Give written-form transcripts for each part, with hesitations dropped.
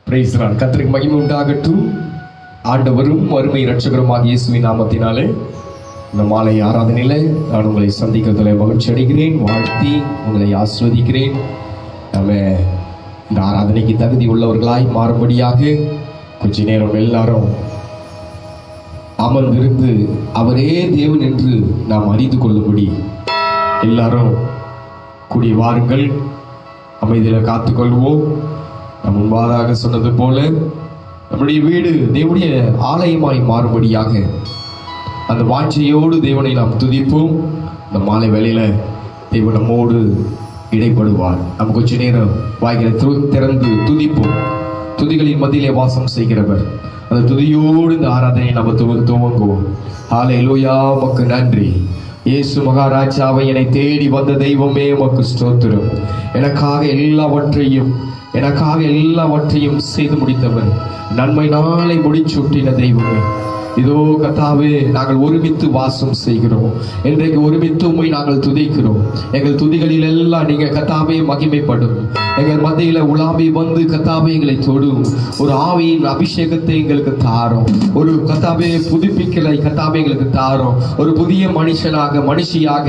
Praise the Lord. கர்த்தருக்கு மகிமை உண்டாகட்டும். ஆண்டவரும் அருமை இரட்சகருமாகிய இயேசுவின் நாமத்தினாலே இந்த மாலை ஆராதனையில நான் உங்களை சந்திக்கிறதுல மகிழ்ச்சி அடைகிறேன். வாழ்த்தி உங்களை ஆசீர்வதிக்கிறேன். நம்ம இந்த ஆராதனைக்கு தகுதி உள்ளவர்களாய் மாறும்படியாக கொஞ்ச நேரம் எல்லாரும் அமர்ந்திருந்து அவரே தேவன் என்று நாம் அறிந்து கொள்ளும்படி எல்லாரும் கூடி வாருங்கள். அமைதியில் காத்துக்கொள்வோம். நம் முன்பாக சொன்னது போல நம்முடைய வீடு தேவனுடைய ஆலயமாய் மாறும்படியாக அந்த வாஞ்சையோடு தேவனை நாம் துதிப்போம். இந்த மாலை வேளையில தேவன் நம்மோடு இடைப்படுவார். நாம் கொஞ்ச நேரம் வாய்களை திறந்து துதிப்போம். துதிகளின் மத்தியிலே வாசம் செய்கிறவர். அந்த துதியோடு இந்த ஆராதனை நம்ம துவங்குவோம். ஹல்லேலூயா, உமக்கு நன்றி. இயேசு மகாராஜாவை என்னை தேடி வந்த தெய்வமே உமக்கு ஸ்தோத்திரம். எனக்காக எல்லாவற்றையும் செய்து முடித்தவர். நன்மை நாளை முடிச்சூட்டின தெய்வமே, இதோ கர்த்தாவே நாங்கள் ஒருமித்து வாசம் செய்கிறோம். இன்றைக்கு ஒருமித்து உம்மை நாங்கள் துதிக்கிறோம். எங்கள் துதிகளில் எல்லாம் நீங்க கர்த்தாவே மகிமைப்படும். எங்கள் மத்தியில உலாவி வந்து கர்த்தாவே எங்களை தொடும். ஒரு ஆவியின் அபிஷேகத்தை எங்களுக்கு தாரும். ஒரு கர்த்தாவே புதுப்பிக்கலை கர்த்தாவே எங்களுக்கு தாரும். ஒரு புதிய மனுஷியாக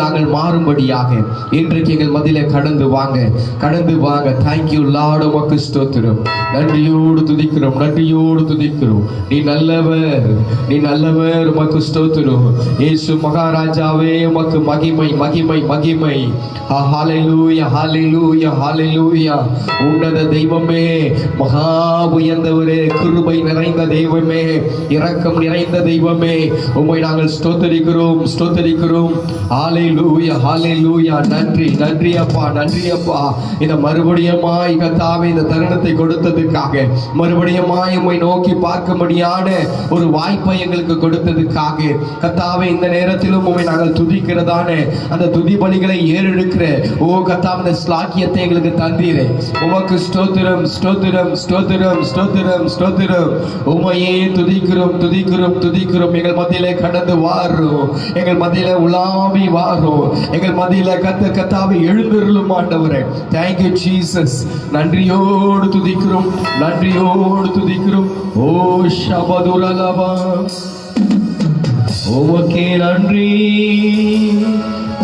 நாங்கள் மாறும்படியாக இன்றைக்கு எங்கள் மத்தியில கடந்து வாங்க. தேங்க்யூ லார்ட், உமக்கு ஸ்தோத்திரம். நன்றியோடு துதிக்கிறோம். நீ நல்லவர், உமக்கு ஸ்தோத்திரம். இயேசு மகாராஜாவே உமக்கு மகிமை. ஹல்லேலூயா. உன்னத தெய்வமே, மகா உயர்ந்தவரே, கிருபை நிறைந்த தெய்வமே, இரக்கம் நிறைந்த தெய்வமே, உம்மை நாங்கள் ஸ்தோத்தரிக்கிறோம். ஹல்லேலூயா. நன்றி அப்பா. இந்த மறுபடியுமாய் கர்த்தாவே இந்த தருணத்தை கொடுத்ததுக்காக, மறுபடியுமாய் உம்மை நோக்கி பார்க்கும்படியான ஒரு வாய்ப்பை எங்களுக்கு கொடுத்ததுக்காக கர்த்தாவே இந்த நேரத்திலும் உம்மை நாங்கள் துதிக்கிறதான அந்த துதி பலிகளை ஏறெடுக்கிற கர்த்தாவே இந்த ஸ்லாக்கியத்தை எங்களுக்கு தந்தீரே. உமக்கு ஸ்தோத்திரம். உம்மையே துதிக்கிறோம். எங்கள் மத்தியிலே கடந்து வாரும். எங்கள் மத்தியிலே உலாவி வாரும். எங்கள் மத்தியிலே கர்த்தாவே எழுந்திருளும் ஆண்டவரே. Thank you Jesus. நன்றியோடு துதிக்கிறோம். ஓ ஷபதுரலபா, உமக்கே நன்றி.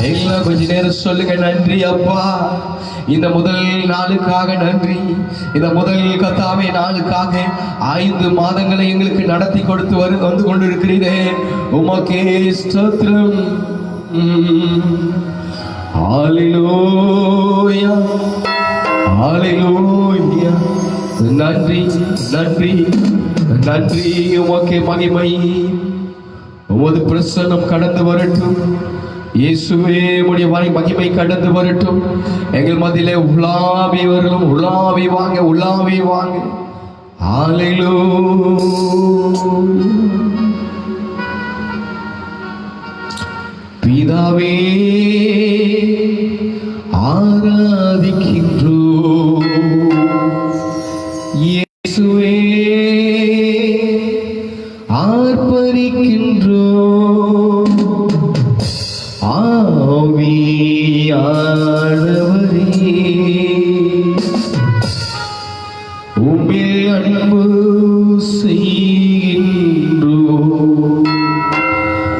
எல்லாம் கொஞ்ச நேரம் சொல்லுங்க. நன்றி அப்பா, இந்த முதல் நாளுக்காக நன்றி. இந்த முதல் கர்த்தாவே நாளுக்காக 5 மாதங்களை எங்களுக்கு நடத்தி கொடுத்து வந்து கொண்டிருக்கிறீரே, உமக்கே ஸ்தோத்திரம். ஹல்லேலூயா. நன்றி. உமக்கே மகிமை. உமது பிரசன்னம் கடந்து வரட்டும். இயேசுவே, உம்முடைய மகிமை கடந்து வரட்டும். எங்கள் மத்தியிலே உலாவி வரலும். உலாவி வாங்க. ஹல்லேலூயா. பிதாவே, ஆராதிக்கின்றோம். இயேசுவே, ஆர்ப்பரிக்கின்றோம். ஆவியானவரே, உம்மில் அன்பு செய்கின்றோம்.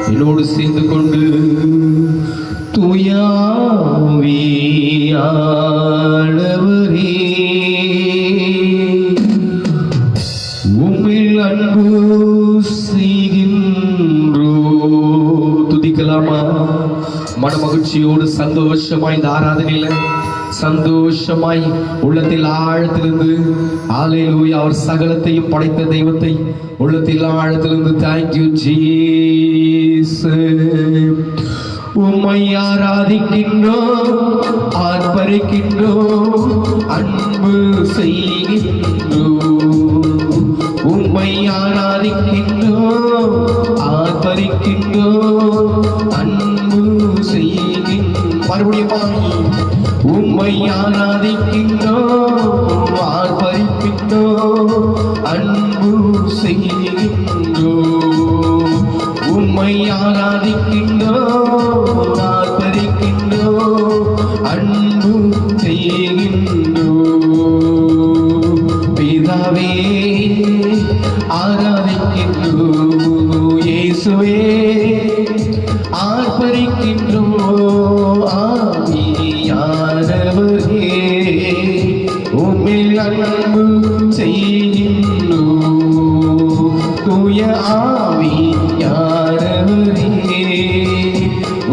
என்னோடு சேர்ந்து கொண்டு தூயாவியானவரே, உம்மில் அன்பு செய்கின்றோம். துதிக்கலாமா? மன மகிழ்ச்சியோடு சந்தோஷமாய் இந்த ஆராதனையில சந்தோஷமாய் உள்ளத்தில் ஆழத்திலிருந்து ஹல்லேலூயா, அவர் சகலத்தையும் படைத்த தெய்வத்தை உள்ளத்தில் ஆழத்திலிருந்து தேங்க்யூ ஜீசஸ். உம்மை ஆராதிக்கின்றோம், ஆர்ப்பரிக்கின்றோம், அன்பு செய்கின்றோம். உம்மை ஆராதிக்கின்றோம், ஆர்ப்பரிக்கின்றோம், அன்பு செய்கின்றோம். மறுபடியும் உம்மை ஆராதிக்கின்றோம், ஆர்ப்பரிக்கின்றோம், அன்பு செய்கின்றோம். உம்மை ஆராதிக்கின்றோம், ஆர்ப்பரிக்கின்றோம், அன்பு செய்கின்றோம். பிதாவே ஆராதிக்கின்றோ, இயேசுவே ஆர்ப்பரிக்கின்றோ, ஆவியானவரே உம்மில் அன்பு செய்கின்றோ, தூய ஆவியானவரே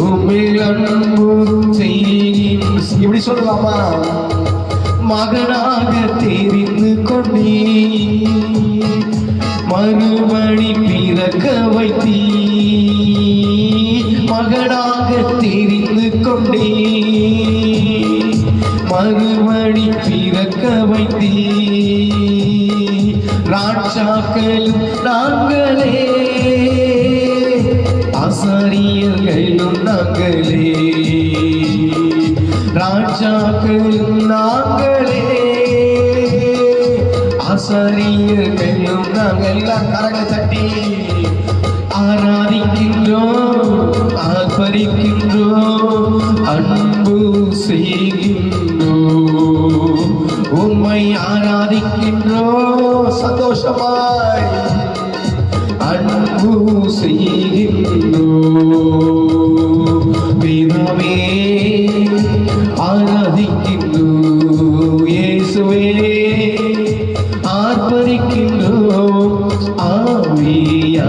உம்மில் அன்பு செய்கின்றோ. இப்படி சொல்லலாமா? மகனாக தெரிந்து கொண்டே மறுபடி பிறக்க வைத்தீ, மகனாக தெரிந்து கொண்டே மறுபடி பிறக்க வைத்தீ, ராஜாக்களும் நாங்களே ஆசாரியர்களும் நாங்களே, ராஜாக்களும் நாங்களே ஆசாரியர்களும் நாங்கள். எல்லாம் கரங்களை தட்டி ஆராதிக்கின்றோம், ஆர்ப்பரிக்கின்றோம், அன்பு செய்கின்றோம், உம்மை ஆராதிக்கின்றோம், சந்தோஷமாய் அன்பு செய்கின்றோம். பிதாவே ஆராதிக்கின்றோம், இயேசுவே ஆர்ப்பரிக்கின்றோம், ஆவியானவரே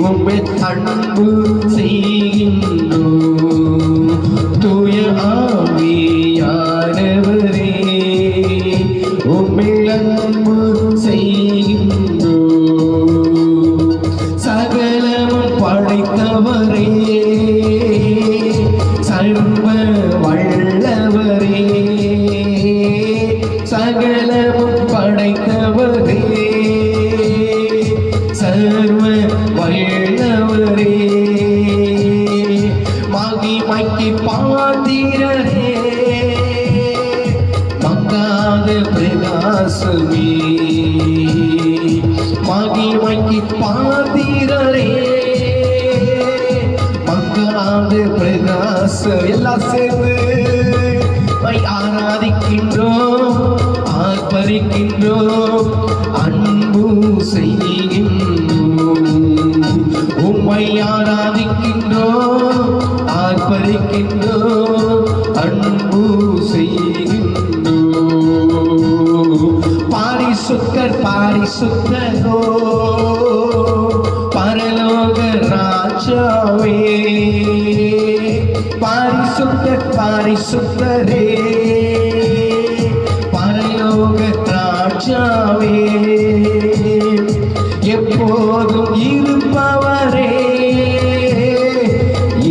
உம்மை அன்பு செய்கின்றோம், தூய ஆவியானவரே உம்மை அன்பு செய்கின்றோம். சகலமும் படைத்தவரே சர்வ வல்லவரே, சகலமும் படைத்தவரே சர்வ வல்லவரே, மகிமைக்கு பாத்திரரே மங்காத பிரகாசமே, மகிமைக்கு பாத்திரரே மங்காத பிரகாச. எல்லாம் சேர்ந்து ஆராதிக்கின்றோம், ஆர்ப்பரிக்கின்றோம், அன்பு செய்கின்றோம், உம்மை ஆராதிக்கின்றோம், ஆர்ப்பரிக்கின்றோம், அன்பு செய்கின்றோம். பாரிசுத்தர் பாரிசுத்தரோ பரலோக ராஜாவே, பாரிசுத்தர் பாரிசுத்தரே பரலோக ராஜாவே, எப்போதும் இருப்பவரே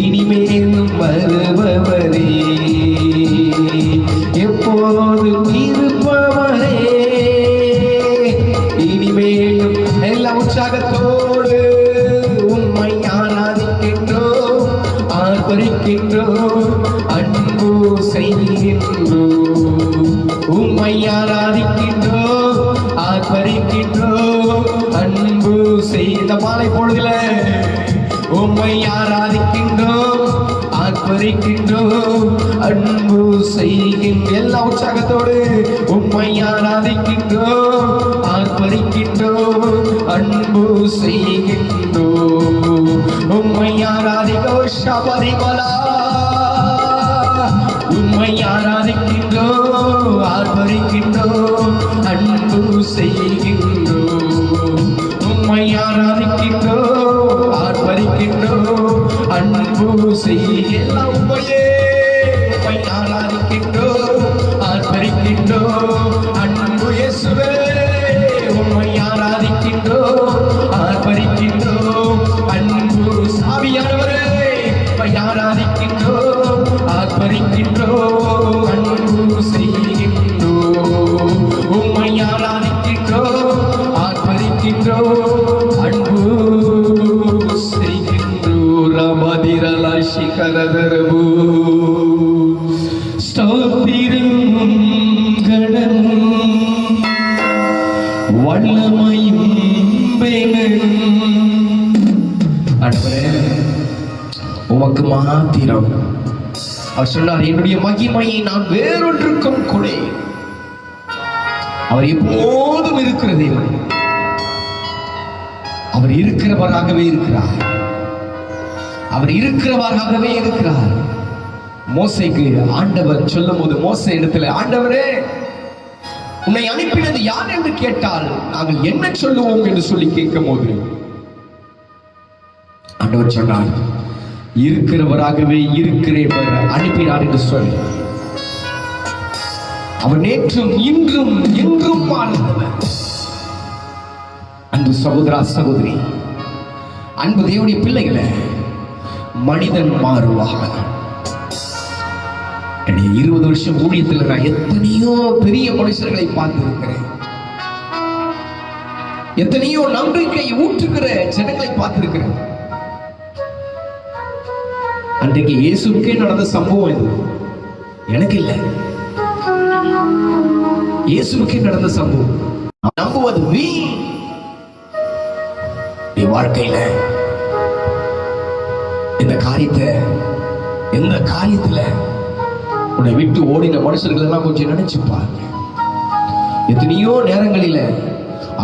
இனிமேலும் வருபவரே, எப்போதும் இருப்பவரே இனிமேலும். எல்லா உற்சாகத்தோடு உம்மை ஆராதிக்கின்றோம், ஆர்ப்பரிக்கின்றோம், அன்பு செய்கின்றோம், உம்மை ஆராதிக்கின்றோம், ஆர்ப்பரிக்கின்றோம், அன்பு செய்த மாலை பொழுதுல உம்மை ஆராதிக்கின்றோம், ஆர்ப்பரிக்கின்றோம், அன்பு செய்கின்ற. எல்லா உற்சாகத்தோடு உம்மை ஆராதிக்கின்றோம், ஆர்ப்பரிக்கின்றோம், அன்பு செய்கின்றோம், உம்மை ஆராதிக்கோ ஷபரிமலா, உம்மை ஆராதிக்கின்றோம், ஆர்ப்பரிக்கின்றோம், அன்பு செய்கின்றோம், உம்மை ஆராதிக்கின்றோம், ஆர்ப்பரிக்கின்றோம், அன்பு செய்ய. எல்லாம் உம்மையே உம்மை ஆராதிக்கின்றோம், ஆர்ப்பரிக்கின்றோம், அன்பு இயேசுவே உம்மை ஆராதிக்கின்றோம், ஆர்ப்பரிக்கின்றோம், அன்பு ஆவியானவரே உம்மை ஆராதிக்கின்றோம், ஆர்ப்பரிக்கின்றோம், அன்பு செய்கின்றோம், உம்மை ஆராதிக்கின்றோம், ஆர்ப்பரிக்கின்றோம், அன்பு செய்கின்றோம். ரமதிரலா சிகரதரபு ஸ்தோத்திரம் கடன் வல்லமையும் ஆண்டவரே உமக்கு மாத்திரம். அவர் சொன்னார், என்னுடைய மகிமையை நான் வேறொன்றுக்கும் கொடேன். அவர் எப்போதும் இருக்கிற தேவன். அவர் இருக்கிறவராகவே இருக்கிறார். அவர் இருக்கிறவராகவே இருக்கிறார். மோசேக்கு ஆண்டவர் சொல்லும் போது மோசே இடத்துல, ஆண்டவரே உன்னை அனுப்பினது யார் என்று கேட்டால் நாங்கள் என்ன சொல்லுவோம் என்று சொல்லி கேட்கும் போது ஆண்டவர் சொன்னார், இருக்கிறவராகவே இருக்கிறவர் அனுப்பினார் என்று சொல்லி. அவர் நேற்றும் இன்றும் என்றும் மாறுபவர். அன்பு சகோதரா சகோதரி, அன்பு தேவனுடைய பிள்ளைகளை, மனிதன் மாறுவாங்க. 20 வருஷம் ஊழியத்தில் நான் எத்தனையோ பெரிய மனுஷர்களை பார்த்திருக்கிறேன். எத்தனையோ நம்பிக்கை ஊற்றுகிற ஜனங்களை பார்த்திருக்கிறேன். அன்றைக்கு இயேசுக்கே நடந்த சம்பவம் இது, எனக்கு இல்லை. இயேசுக்கே நடந்த சம்பவம். நம்புவது வீண். நீ வாழ்க்கையில இந்த காரியத்துல உன்னை விட்டு ஓடின மனுஷர்கள் எல்லாம் கொஞ்சம் நினைச்சுப்பார். எத்தனையோ நேரங்களில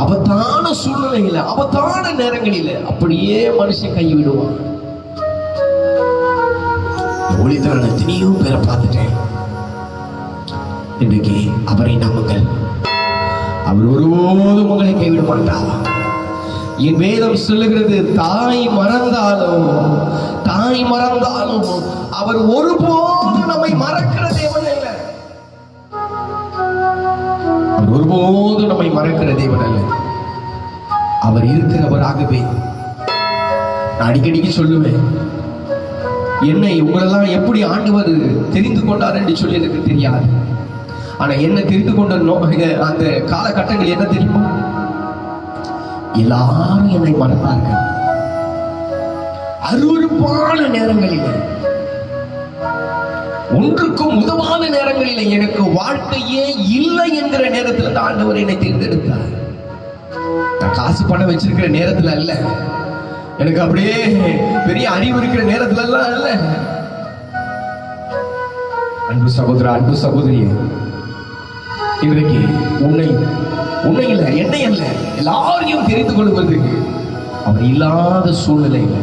ஆபத்தான சூழ்நிலையில, ஆபத்தான நேரங்களில அப்படியே மனுஷன் கை விடுவான். ஒளிதான் எத்தனையோ பேரை பார்த்துட்டேன். இன்றைக்கு அவரை நம்புங்கள். அவர் ஒருபோதும் உங்களை கைவிட மாட்டார். என் வேதம் சொல்லுகிறது, தாய் மறந்தாலும் அவர் ஒருபோதும் நம்மை மறக்கிற தேவன் அல்ல. அவர் ஒருபோதும் நம்மை மறக்கிற தேவன் அல்ல. அவர் இருக்கிறவராகவே. நான் அடிக்கடிக்கு சொல்லுவேன், என்னை உங்களெல்லாம் எப்படி ஆண்டவர் தெரிந்து கொண்டார் என்று சொல்லி எனக்கு தெரியாது. ஆனா என்ன தெரிந்து கொண்ட அந்த காலகட்டங்கள் என்ன தெரியுமா? எல்லாரும் என்னை மறந்தார்கள். அருவருப்பான நேரங்களில், ஒன்றுக்கும் உதவான நேரங்களில், எனக்கு வாழ்க்கையே இல்லை என்கிற நேரத்தில் ஆண்டவர் என்னை தேர்ந்தெடுத்தார். நான் காசு பணம் வச்சிருக்கிற நேரத்தில் அல்ல, எனக்கு அப்படியே பெரிய அறிவு இருக்கிற நேரத்துல எல்லாம் அல்ல. அன்பு சகோதரா, அன்பு சகோதரியே, இன்றைக்கு உன்னை இல்ல, என்னை அல்ல, எல்லாரையும் தெரிந்து கொள்வதற்கு அவர் இல்லாத சூழ்நிலையில,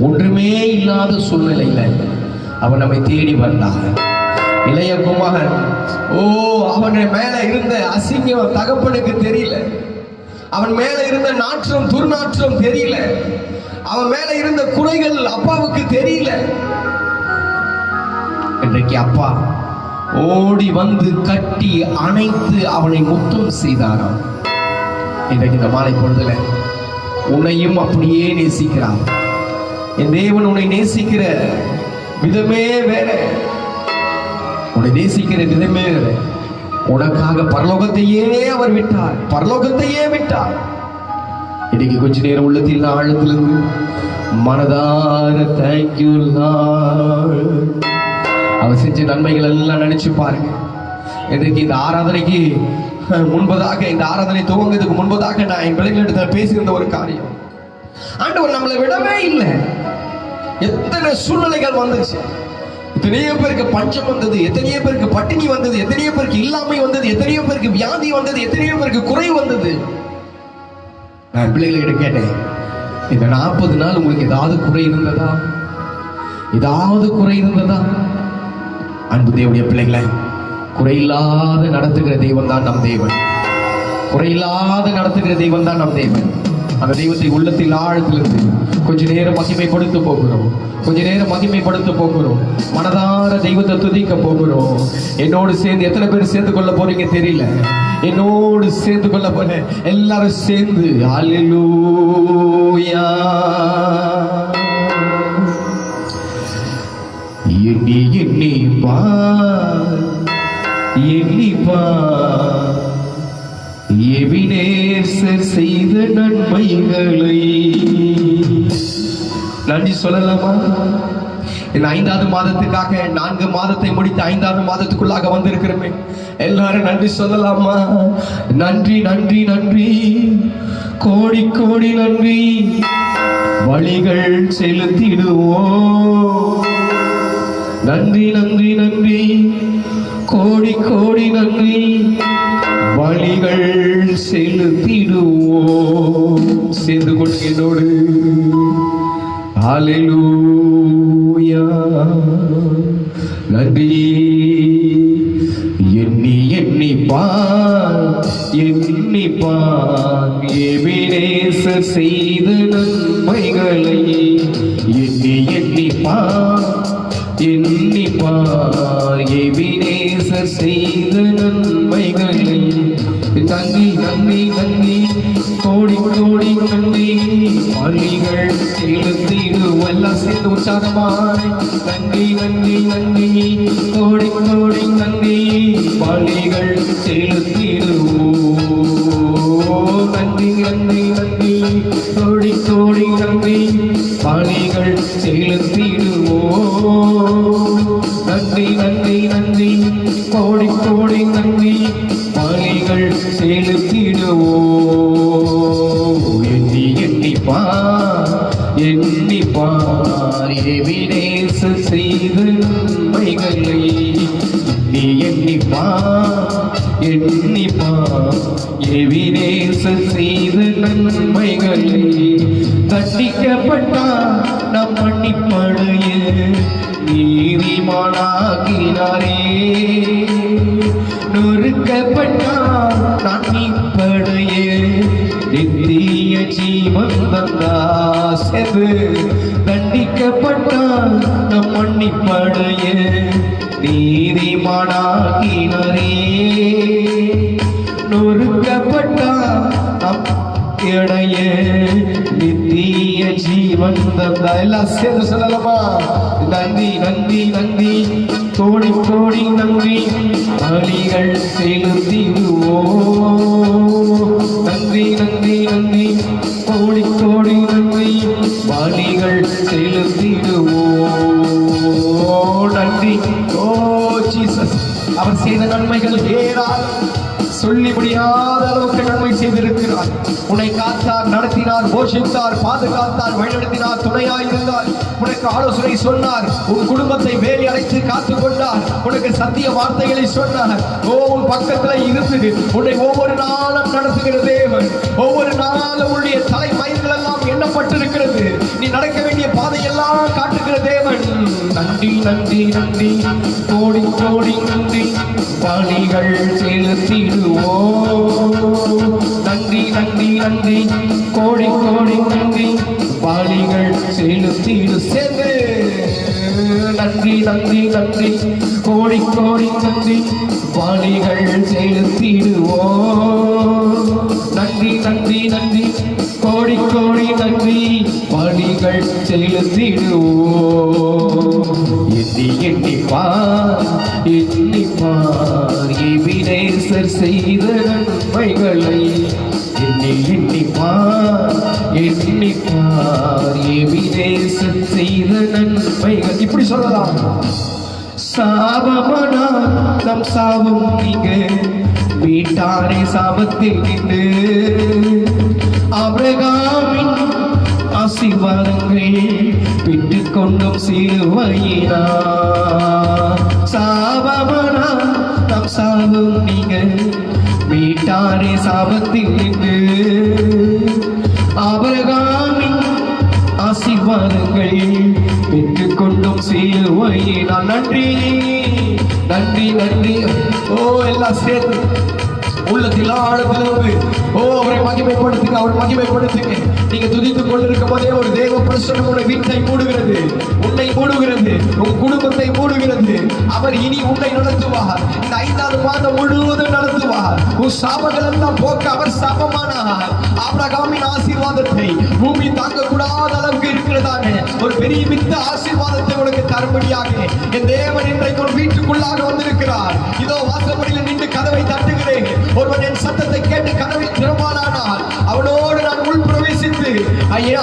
ஒன்றுமே இல்லாத சூழ்நிலையில அவர் நம்மை தேடி வந்தார். இளைய குமாரன், அவன் மேல இருந்த அசிங்கம் தகப்பனுக்கு தெரியல. அவன் மேல இருந்த நாற்றம், துர்நாற்றம் தெரியல. அவன் மேல இருந்த குறைகள் அப்பாவுக்கு தெரியல. இன்றைக்கு அப்பா ஓடி வந்து கட்டி அணைத்து அவனை முத்தம் செய்தாராம். இன்றைக்கு இந்த மாலை பொழுதுல உன்னையும் அப்படியே நேசிக்கிறான். என் தேவன் உன்னை நேசிக்கிற விதமே வேற. உன்னை நேசிக்கிற விதமே வேற. உனக்காக பரலோகத்தையே அவர் விட்டார். பரலோகத்தையே விட்டார். இன்னைக்கு கொஞ்ச நேரம் உள்ளத்தில் ஆழத்திலிருந்து மனதார தேங்க்யூ லார்ட். அவர் செஞ்ச நன்மைகள் எல்லாம் நினைச்சு பாருங்க. இன்றைக்கு இந்த ஆராதனைக்கு முன்பதாக, இந்த ஆராதனை துவங்குறதுக்கு முன்பதாக நான் என் பிள்ளைகளிடத்தில் பேசியிருந்த ஒரு காரியம், ஆண்டவர் நம்மளை விடவே இல்லை. எத்தனை சூழ்நிலைகள் வந்துச்சு, எத்தனையோ பேருக்கு பஞ்சம் வந்தது, எத்தனையோ பேருக்கு பட்டினி வந்தது, எத்தனையோ பேருக்கு இல்லாமை வந்தது, எத்தனையோ பேருக்கு வியாதி வந்தது, எத்தனையோ பேருக்கு குறை வந்தது. நான் பிள்ளைகளிடம் கேட்டேன், இந்த 40 நாள் உங்களுக்கு ஏதாவது குறை இருந்ததா? ஏதாவது குறை இருந்ததா? அன்பு தேவனுடைய பிள்ளைகளை, குறையில்லாத நடத்துகிற தெய்வம் தான் நம் தேவன். குறையில்லாத நடத்துகிற தெய்வம் தான் நம் தேவன். அந்த தெய்வத்தை உள்ளத்தில் ஆழத்திலிருந்து கொஞ்ச நேரம் மகிமைப்படுத்த போகிறோம். கொஞ்ச நேரம் மகிமைப்படுத்த போகிறோம். மனதார தெய்வத்தை துதிக்க போகிறோம். என்னோடு சேர்ந்து எத்தனை பேர் சேர்ந்து கொள்ள போறீங்க தெரியல. என்னோடு சேர்ந்து கொள்ள போற எல்லாரும் சேர்ந்து ஹல்லேலூயா. எண்ணி எண்ணி பார், எண்ணி பார், எபினேசர் செய்த நன்மைகளை. நன்றி சொல்லலாமா? இந்த 5வது மாதத்துக்காக 4 மாதத்தை முடித்து 5வது மாதத்துக்குள்ளாக வந்திருக்கிறோமே, எல்லாரும் நன்றி சொல்லலாமா? நன்றி நன்றி நன்றி, கோடி கோடி நன்றி. வழிகள் செலுத்திடுவோம். நன்றி நன்றி நன்றி, கோடி கோடி நன்றி. செலுத்திடுவோம். சேர்ந்து கொண்டு என்னோடு ஹல்லேலூயா. நன்றி. எண்ணி எண்ணி பார், எண்ணி பார், எபினேசர் செய்த நன்மைகளை. எண்ணி எண்ணி பார், எண்ணி பார், எபினேசர் செய்த நன்மைகளை. நன்றி நன்றி நன்றி, கோடி கோடி நன்றி. பலிகள் செலுத்திடுவோம். எல்லாம் சேர்ந்து உற்சாகமாய் நன்றி நன்றி நன்றி, கோடி கோடி நன்றி. பலிகள் செலுத்திடுவோம். நன்றி நன்றி நன்றி, கோடி கோடி நன்றி. பலிகள் செலுத்திடுவோம். நன்றி நன்றி நன்றி, கோடி கோடி நன்றி. பலிகள் செலுத்திடுவோம். எண்ணி எண்ணி பார், எண்ணி பார், எபினேசர் செய்த நன்மைகளை. எண்ணி எண்ணி பார், எண்ணி பார், எபினேசர் செய்த நன்மைகளை. தண்டிக்கப்பட்டார் நம் மன்னிப்படைய நீதிமானாகினாரே. நொறுக்கப்பட்டார் நான் மீட்படைய நித்திய ஜீவன் தந்தார். தண்டிக்கப்பட்டார் நம் மன்னிப்படைய நீதிமானாகினாரே. நொறுக்கப்பட்டார் நம் இடைய நித்திய ஜீவன் தந்தார். எல்லாம் சேர்ந்து சொல்லலாமா? நன்றி நன்றி நன்றி, கோடி கோடி நன்றி. பலிகள் செலுத்திடுவோம். நன்றி நன்றி நன்றி, கோடி கோடி நன்றி. பலிகள் செலுத்திடுவோம். நன்றி. ஓ ஜீசஸ், அவர் செய்த நன்மைகள் ஏராளம், சொல்லி முடியாத அளவுக்கு நன்மை செய்திருக்கிறார். உன்னை காத்தார், நடத்தினார், போஷித்தார், பாதுகாத்தார், வழிநடத்தினார், துணையாய் இருந்தார். உனக்கு ஆலோசனை சொன்னார், உன் குடும்பத்தை வேலி அடைத்து காத்துக் கொண்டார். உனக்கு சத்திய வார்த்தைகளை சொன்னார். உன் பக்கத்துல இருந்து உன்னை ஒவ்வொரு நாளும் நடத்துகிற தேவன். ஒவ்வொரு நாளும் உன்னுடைய தலை மயிர்கள் எல்லாம் எண்ணப்பட்டிருக்கிறது. நீ நடக்க வேண்டிய பாதையெல்லாம் காட்டுகிற தேவன். நன்றி நன்றி நன்றி, கோடி கோடி நன்றி. பலிகள் செலுத்திடுவோம். நன்றி நன்றி நன்றி, கோடி கோடி நன்றி. பலிகள் செலுத்திடு. சேர்ந்து நன்றி நன்றி நன்றி, கோடி கோடி நன்றி. பலிகள் செலுத்திடுவோம். நன்றி நன்றி நன்றி, கோடி கோடி நன்றி. பலிகள் செலுத்திடுவோம். எண்ணி எண்ணி பார், எண்ணி பார், எபினேசர் செய்த நன்மைகளை. எண்ணி எண்ணி பார், எண்ணி பார், எபினேசர் செய்த நன்மைகள். இப்படி சொல்லலாம். சாபமானா நம் சாபம் நீங்க, மீட்டாரே சாபத்தில் நின்று. ஆபிரகாமின் ஆசீர்வாதங்கள் பெற்றுக் கொண்டும் சிலுவையினார். சாபமானா நம் சாபம் நீங்க, மீட்டாரே சாபத்தில் நின்று. ஆபிரகாமின் ஆசீர்வாதங்கள் பெற்றுக் கொண்டும் சிலுவையினார். நன்றி நன்றி நன்றி. ஓ எல்லாம் சேர்ந்து உள்ளத்தில் ஆழத்திலிருந்து அவரை மகிமைப்படுத்துங்க, அவரை மகிமைப்படுத்துங்க. நீங்க துதித்துக் கொண்டிருக்கும் போதே ஒரு தேவ பிரசன்னம் உன்னை வீட்டை மூடுகிறது, உன்னை மூடுகிறது, உன் குடும்பத்தை மூடுகிறது. அவர் இனி உன்னை நடத்துவார். இந்த 5வது மாதம் முழுவதும் நடத்துவார். உன் சாபங்கள் எல்லாம் போக்க அவர் சாபமானார். ஆபிரகாமின் ஆசீர்வாதத்தை பூமி தாங்க கூடாத அளவுக்கு இருக்கிறதான ஒரு பெரிய மித்த ஆசீர்வாதத்தை உனக்கு தரும்படியாக என் தேவன் இன்றைக்கு ஒரு வீட்டுக்குள்ளாக வந்திருக்கிறார். இதோ வாசப்படியில் நின்று கதவை தட்டுகிறேன். ஒருவன் என் சத்தத்தை கேட்டு கதவை திறப்பானானால் அவனோடு நான் உள் பிரவேசித்து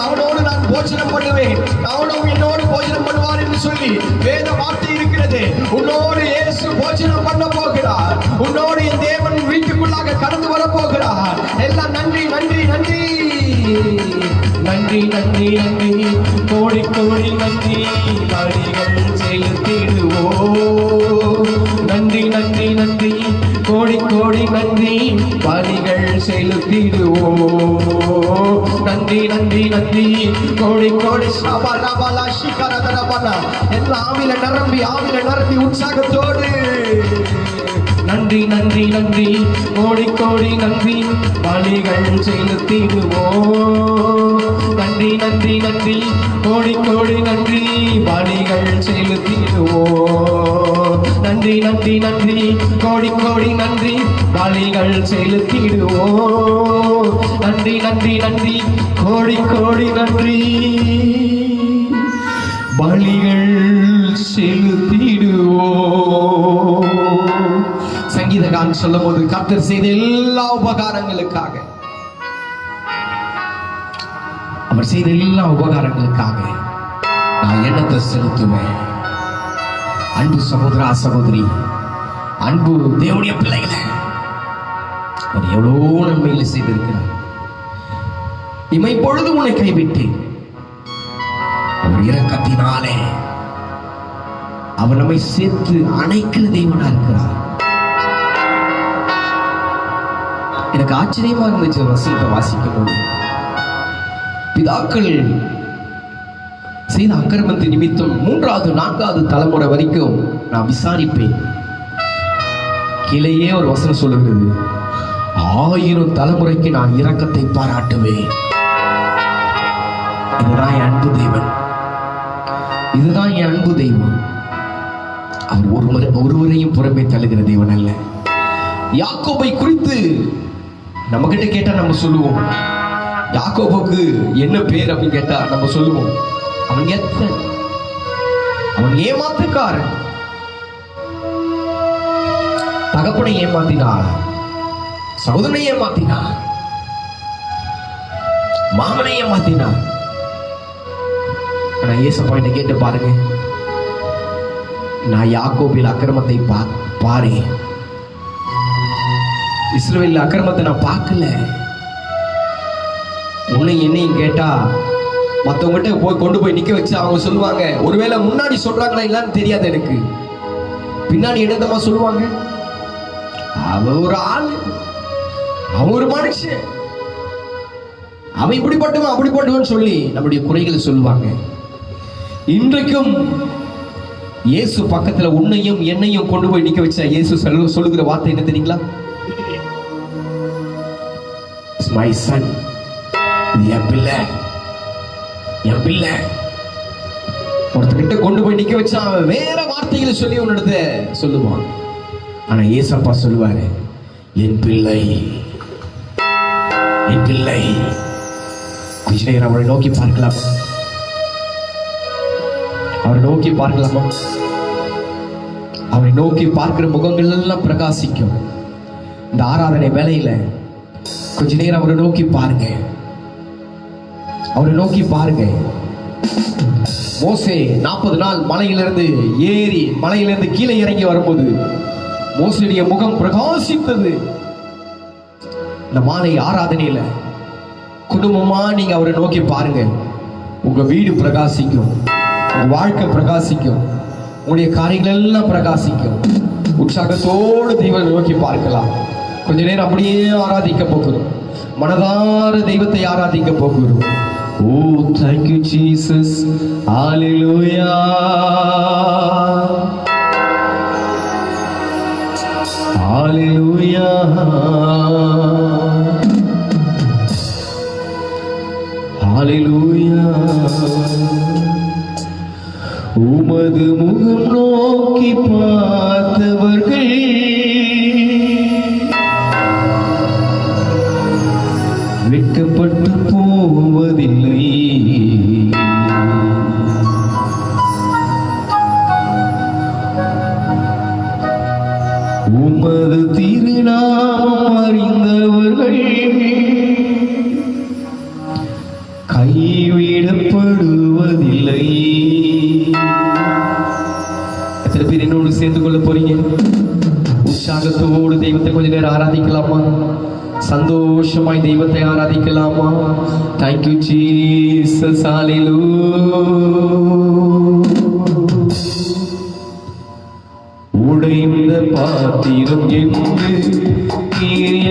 அவனோடு நான் போஜனம் பண்ணுவேன், அவனும் என்னோடு போஜனம் பண்ணுவார் என்று சொல்லி வேத வார்த்தை இருக்கிறது. உன்னோடு இயேசு போஜனம் பண்ண போகிறார். உன்னோடு என் தேவன் வீட்டுக்குள்ளாக கடந்து வர போகிறார். எல்லாம் நன்றி நன்றி நன்றி நன்றி நன்றி நன்றி, கோடி கோடி நன்றி. பலிகள் செலுத்திடுவோம். நன்றி நன்றி நன்றி, கோடி கோடி நன்றி, பலிகள் செலுத்திடுவோம். நன்றி நன்றி நன்றி, கோடி கோடி சபரபல சிகரதரபல, எல்லா ஆவில நிரம்பி உற்சாகத்தோடு நன்றி நன்றி நன்றி, கோடி கோடி நன்றி, பலிகள் செலுத்திடுவோம். நன்றி நன்றி நன்றி, கோடி கோடி நன்றி, பலிகள் செலுத்திடுவோம். நன்றி நன்றி நன்றி, கோடி கோடி நன்றி, பலிகள் செலுத்திடுவோம். நன்றி நன்றி நன்றி, கோடி கோடி நன்றி, பலிகள் செலுத்திடுவோம். சங்கீதக்காரன் சொல்லும் போது, கர்த்தர் செய்த எல்லா உபகாரங்களுக்காக, அவர் செய்த எல்லா உபகாரங்களுக்காக நான் எண்ணத்தை செலுத்துவேன். அன்பு சகோதரா சகோதரி, அன்பு தேவனுடைய பிள்ளைகளை, அவர் எவ்வளவு நன்மைகளை செய்திருக்கிறார். இமை பொழுது உன்னை கைவிட்டேன், அவர் இரக்கத்தினாலே அவர் நம்மை சேர்த்து அணைக்கிற தேவனா இருக்கிறார். எனக்கு ஆச்சரியமா இருந்துச்சு வாசிக்கும் போது, பிதாக்கள் செய்த அக்கிரமத்தின் நிமித்தம் 3வது 4வது தலைமுறை வரைக்கும் நான் விசாரிப்பேன். கீழேயே ஒரு வசனம் சொல்லுகிறது, 1000 தலைமுறைக்கு நான் இரக்கத்தை பாராட்டுவேன். இதுதான் என் அன்பு தேவன், இதுதான் என் அன்பு தெய்வம். அவர் ஒருவரையும் புறமே தள்ளுகிற தேவன் அல்ல. யாக்கோபை குறித்து நம்ம கிட்ட கேட்டா நம்ம சொல்லுவோம், யாக்கோபுக்கு என்ன பேர் அப்படின்னு கேட்டா நம்ம சொல்லுவோம், அவன் ஏமாத்துக்காரன். தகப்பனை ஏமாத்தினார், சகோதரனை ஏமாத்தினார், மாமனை ஏமாத்தினார். ஆனா ஏசப்பா கிட்ட கேட்டு பாருங்க, நான் யாக்கோபில் அக்கிரமத்தை பாரு, இஸ்ரவேல் அக்கிரமத்தை நான் பார்க்கல. உன்னை என்னையும் கேட்டா மற்றவங்ககிட்ட கொண்டு போய் நிக்க வச்சு அவங்க சொல்லுவாங்க, ஒருவேளை முன்னாடி சொல்றாங்களா இல்லன்னு தெரியாது எனக்கு, பின்னாடி என்னதமா சொல்லுவாங்க, அவ ஒரு ஆள், அவன் ஒரு மனுஷன், அவன் இப்படிப்பட்டவன் அப்படிப்பட்டவன் சொல்லி நம்முடைய குறைகளை சொல்லுவாங்க. இன்றைக்கும் இயேசு பக்கத்துல உன்னையும் என்னையும் கொண்டு போய் நிக்க வச்ச இயேசு சொல்லுகிற வார்த்தை என்ன தெரியுங்களா? My son, என் பிள்ளை, என் பிள்ளை. ஒருத்தர்கிட்ட கொண்டு போய் நிக்க வச்சா அவன் வேற வார்த்தைகளை சொல்லி உன்னிடத்த சொல்லுவான். ஆனா ஏசப்பா சொல்லுவாரு, என் பிள்ளை, என் பிள்ளை. கொஞ்ச நேரம் அவரை நோக்கி பார்க்கலாம், அவரை நோக்கி பார்க்கலாமா? அவரை நோக்கி பார்க்கிற முகங்கள் எல்லாம் பிரகாசிக்கும். இந்த ஆராதனை வேளையில கொஞ்ச நேரம் அவரை நோக்கி பாருங்க, அவரை நோக்கி பாருங்க. மோசே 40 நாள் மலையிலிருந்து ஏறி மலையிலிருந்து கீழே இறங்கி வரும்போது மோசேயுடைய முகம் பிரகாசித்தது. இந்த மாலை ஆராதனையில குடும்பமா நீங்க அவரை நோக்கி பாருங்க, உங்க வீடு பிரகாசிக்கும், உங்க வாழ்க்கை பிரகாசிக்கும், உங்களுடைய காரியங்கள் எல்லாம் பிரகாசிக்கும். உற்சாகத்தோடு தெய்வத்தை நோக்கி பார்க்கலாம். கொஞ்ச நேரம் அப்படியே ஆராதிக்க போகிறோம், மனதார தெய்வத்தை ஆராதிக்க போகிறோம். ஓ thank you Jesus, hallelujah, hallelujah, hallelujah. உமது முகம் நோக்கி பார்த்தவர்கள் வெட்கப்பட்டு போவதில்லை. உமது திருநாமம் அறிந்தவர்கள் கைவிடப்படுவதில்லை. எத்தனை பேர் என்னோடு சேர்ந்து கொள்ள போறீங்க? உற்சாகத்தோடு தெய்வத்தை கொஞ்ச நேரம் ஆராதிக்கலாமா? சந்தோஷமாய் தெய்வத்தை ஆராதிக்கலாமா? Thank you Jesus, hallelujah. நிறைந்த பாத்திரம் என்று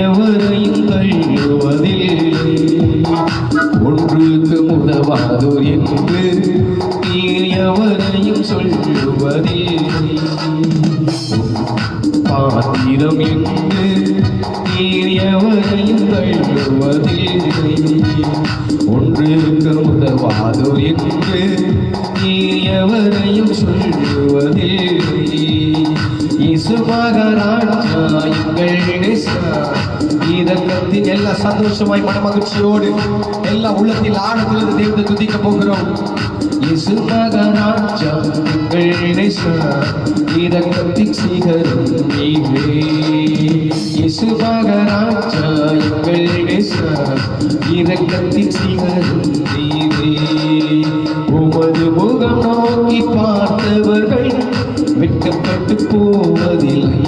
எவரையும் தள்ளுவதில்லை. ஒன்றுக்கு உதவாதோர் என்று எவரையும் சொல்லுவதில்லை. பாத்திரம் என்று எவரையும் தள்ளுவதில்லை. ஒன்றுக்கு உதவாதோர் என்று எவரையும் சொல்லுவதில்லை. இயேசு மகாராஜா எங்கள் இதற்கத்தின் எல்லா சந்தோஷமாய் மனமகிழ்ச்சியோடு எல்லா உள்ளத்தில் ஆழத்தில் தேவனை துதிக்க போகிறோம். இயேசு மகாராஜா எங்கள் இதற்கத்தின் சீகரம் நீவே. இயேசு மகாராஜா எங்கள் இதற்கத்தின் சீகரம் நீவே. உமது முகம் நோக்கி பார்த்தவர்கள் வெட்கப்பட்டு போவதில்லை.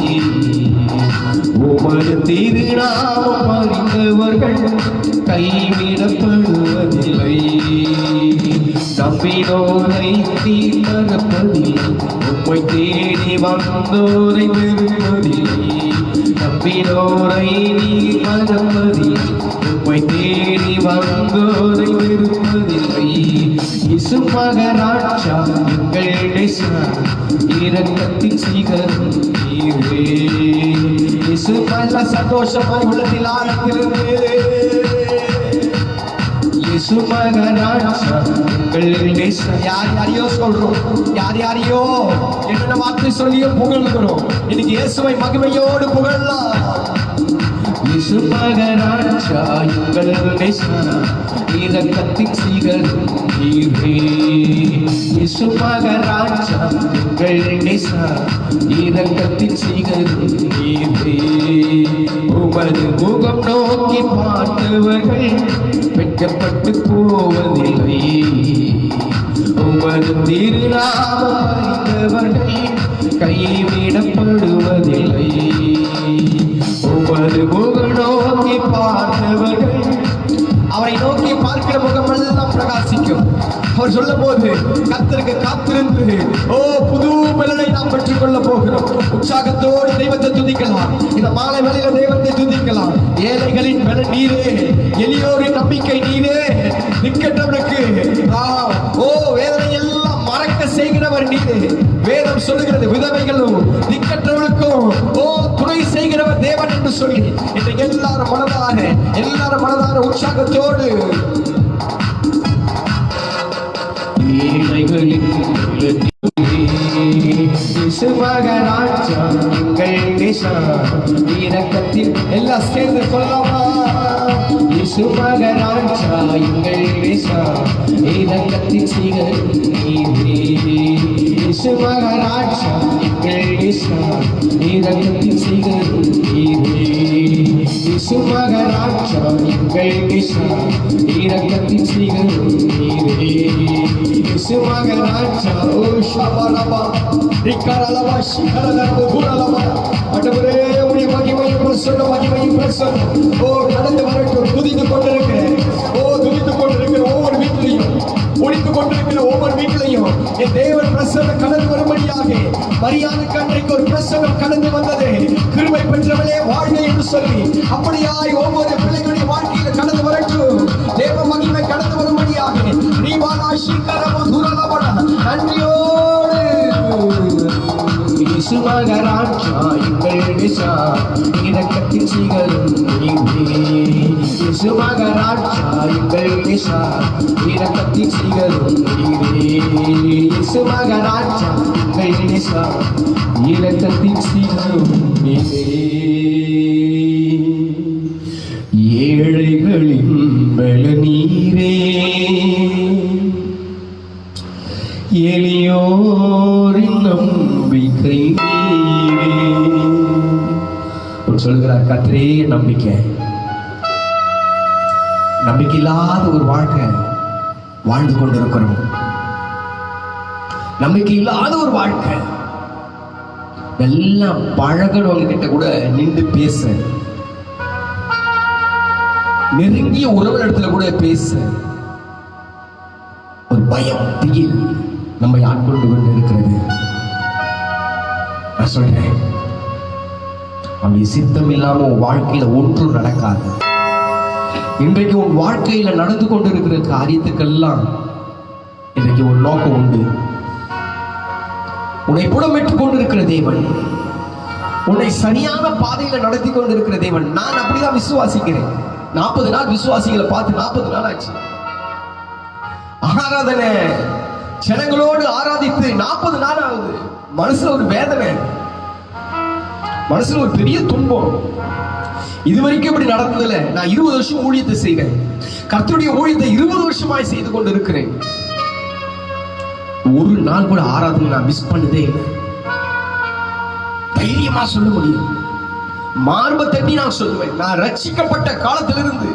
உமது திருநாமம் அறிந்தவர்கள் கைவிடப்படுவதில்லை. நம்பினோரை நீ மறப்பதில்லை. உம்மை தேடி வந்தோரை வெறுப்பதில்லை. நம்பினோரை நீ மறப்பதில்லை. உம்மை தேடி வந்தோரை வெறுப்பதில்லை. இயேசு மகாராஜா எங்கள் இரக்கத்தின் சீகரம் நீவே. இயேசு நல்ல சந்தோஷமாய் உள்ளத்தில் ஆழ்ந்திருந்து இயேசு மகாராஜா எங்கள் யார் யாரையோ சொல்றோம், யார் யாரையோ என்னென்ன வார்த்தை சொல்லியோ புகழ்கிறோம். இன்னைக்கு இயேசுவை மகிமையோடு புகழலாம். இயேசு மகாராஜா எங்கள் இரக்கத்தின் சீகரம் நீவே. இயேசு மகாராஜா எங்கள் இரக்கத்தின் சீகரம் நீவே. உமது முகம் நோக்கி பார்த்தவர்கள் வெட்கப்பட்டு போவதில்லை. உமது திருநாமம் அறிந்தவர்கள் கைவிடப்படுவதில்லை. உமது முகம் நோக்கி பார்த்தவர்கள் அவரை நோக்கி பார்க்கிற முகம் எல்லாம் பிரகாசிக்கும். அவர் சொல்லும் போது கர்த்தருக்கு காத்திருந்து புது பலனை நாம் பெற்றுக் கொள்ள போகிறோம். உற்சாகத்தோடு தெய்வத்தை துதிக்கலாம். இந்த மாலை வேளையில தெய்வத்தை துதிக்கலாம். ஏழைகளின் பலன் நீரே, எளியோரின் நம்பிக்கை நீரே, நிற்கின்றவனுக்கு வேதனை எல்லாம் மறக்க செய்கிறவர் நீரே. வேதம் சொல்லுகிறது விதவைகளும் நிற்கற்றவனுக்கும் துணை செய்கிறவர் தேவன் என்று சொல்லி இன்றைக்கு எல்லாரும் மனதார உற்சாகத்தோடு மகாராஜா எங்கள் இரக்கத்தில் எல்லாம் சேர்ந்து சொல்லலாமா? இயேசு மகாராஜா எங்கள் இரக்கத்தின் சீகரம் நீவே. இயேசு மகாராஜா எங்கள் இரக்கத்தின் சீகரம் நீவே. இயேசு மகாராஜா எங்கள் இரக்கத்தின் சீகரம் நீவே. இயேசு மகாராஜா ஷபரபா இக்கரலவா ஷிகரலவா துரலவா ஆண்டவரே உம்முடைய மகிமையும் பிரசன்னம் மகிமையும் பிரசன்னம் கடந்து வரட்டும். துதித்துக் கொண்டிருக்கிறேன். துதித்துக் கொண்டிருக்கிற ஒவ்வொரு வீட்டிலையும், ஒழித்துக் கொண்டிருக்கிற ஒவ்வொரு வீட்டிலையும் என் தேவன் பிரசன்னம் கடந்து வரும்படியாக மரியாதைக்கு அன்றைக்கு ஒரு பிரசன்னம் கடந்து வந்தது. கிருபை பெற்றவளே வாழ்க என்று சொல்லி அப்படியாய் ஒவ்வொரு பிள்ளைகளுடைய வாழ்க்கையில கடந்து வரட்டும். தேவ மகிமை கடந்து வரும்படியாக நீவானா ஷிகரபா துரலவா நன்றியோடு இயேசு மகாராஜா எங்கள் இரக்கத்தின் சீகரம் நீவே. இயேசு மகாராஜா எங்கள் இரக்கத்தின் சீகரம் நீவே. இயேசு மகாராஜா எங்கள் இரக்கத்தின் சீகரம் நீவே. ஏழைகளின் பல நீரே, எளியோரின் நம்பிக்கை நீரே. சொல்கிறார் கர்த்தரே நம்பிக்கை. நம்பிக்கை இல்லாத ஒரு வாழ்க்கை வாழ்ந்து கொண்டிருக்கிறோம். நம்பிக்கை இல்லாத ஒரு வாழ்க்கை. எல்லாம் பழகிறவங்க கிட்ட கூட நின்று பேச, நெருங்கிய உறவினத்துல கூட பேச ஒரு பயம், திகில் நம்மை ஆட்கொண்டு கொண்டு இருக்கிறது. நான் சொல்றேன், அவனுடைய சித்தம் இல்லாம உன் வாழ்க்கையில ஒன்றும் நடக்காது. இன்றைக்கு உன் வாழ்க்கையில நடந்து கொண்டிருக்கிற காரியத்துக்கெல்லாம் இன்றைக்கு ஒரு நோக்கம் உண்டு. உன்னை புடமிட்டுக் கொண்டிருக்கிற தேவன், உன்னை சரியான பாதையில நடத்தி கொண்டிருக்கிற தேவன். நான் அப்படிதான் விசுவாசிக்கிறேன். 40 நாள் விசுவாசிகளை பார்த்து 40 நாள் ஆச்சு. ஆராதனை ஜனங்களோடு ஆராதித்து 40 நாள் ஆகுது. மனசுல ஒரு வேதனை, மனசுல ஒரு பெரிய துன்பம். இதுவரைக்கும் இப்படி நடந்ததில்ல. நான் 20 வருஷம் ஊழியத்தை செய்கிறேன். கர்த்தருடைய ஊழியத்தை 20 வருஷமாய் செய்து கொண்டு இருக்கிறேன். ஒரு நாள் கூட ஆராதனை நான் மிஸ் பண்ணதே இல்லை. தைரியமா சொல்ல முடியும், மார்பை தட்டி நான் சொல்லுவேன். நான் ரட்சிக்கப்பட்ட காலத்திலிருந்து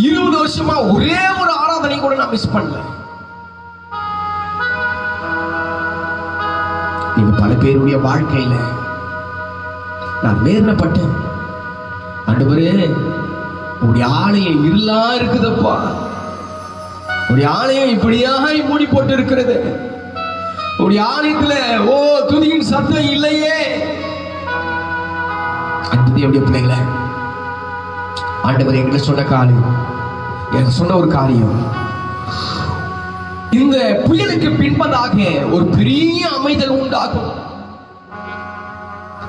20 வருஷமா ஒரே ஒரு ஆராதனை கூட நான் மிஸ் பண்ணல. நீங்க பல பேருடைய வாழ்க்கையில நான் வேதனைப்பட்டேன். ஆண்டவரே, உடைய ஆலயம் இருளா இருக்குதப்பா, உடைய ஆலயம் இப்படியாக மூடி போட்டு இருக்கிறது, உடைய ஆலயத்துல துதியின் சத்தம் இல்லையே. அன்பு எப்படி பிள்ளைங்கள, ஆண்டவர் என்கிட்ட சொன்ன காரியம், எனக்கு சொன்ன ஒரு காரியம், இந்த புயலுக்கு பின்பதாக ஒரு பெரிய அமைதல் உண்டாகும்.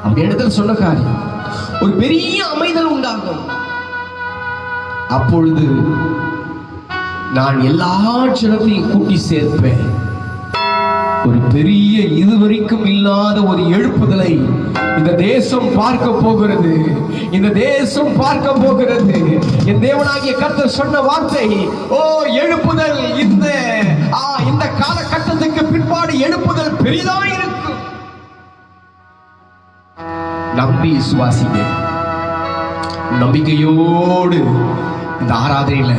அப்படி இடத்துல சொன்ன காரியம், ஒரு பெரிய அமைதல் உண்டாகும். அப்பொழுது நான் எல்லா ஜனத்தையும் கூட்டி சேர்ப்பேன். ஒரு பெரிய இதுவரைக்கும் இல்லாத ஒரு எழுப்புதலை இந்த தேசம் பார்க்க போகிறது. இந்த தேசம் பார்க்க போகிறது. என் தேவனாகிய கர்த்தர் சொன்ன வார்த்தை, எழுப்புதல் இந்த காலகட்டத்துக்கு பிற்பாடு எழுப்புதல் பெரிதா இருக்கும். நம்பி விசுவாசிங்க. நம்பிக்கையோடு இந்த ஆராதனையில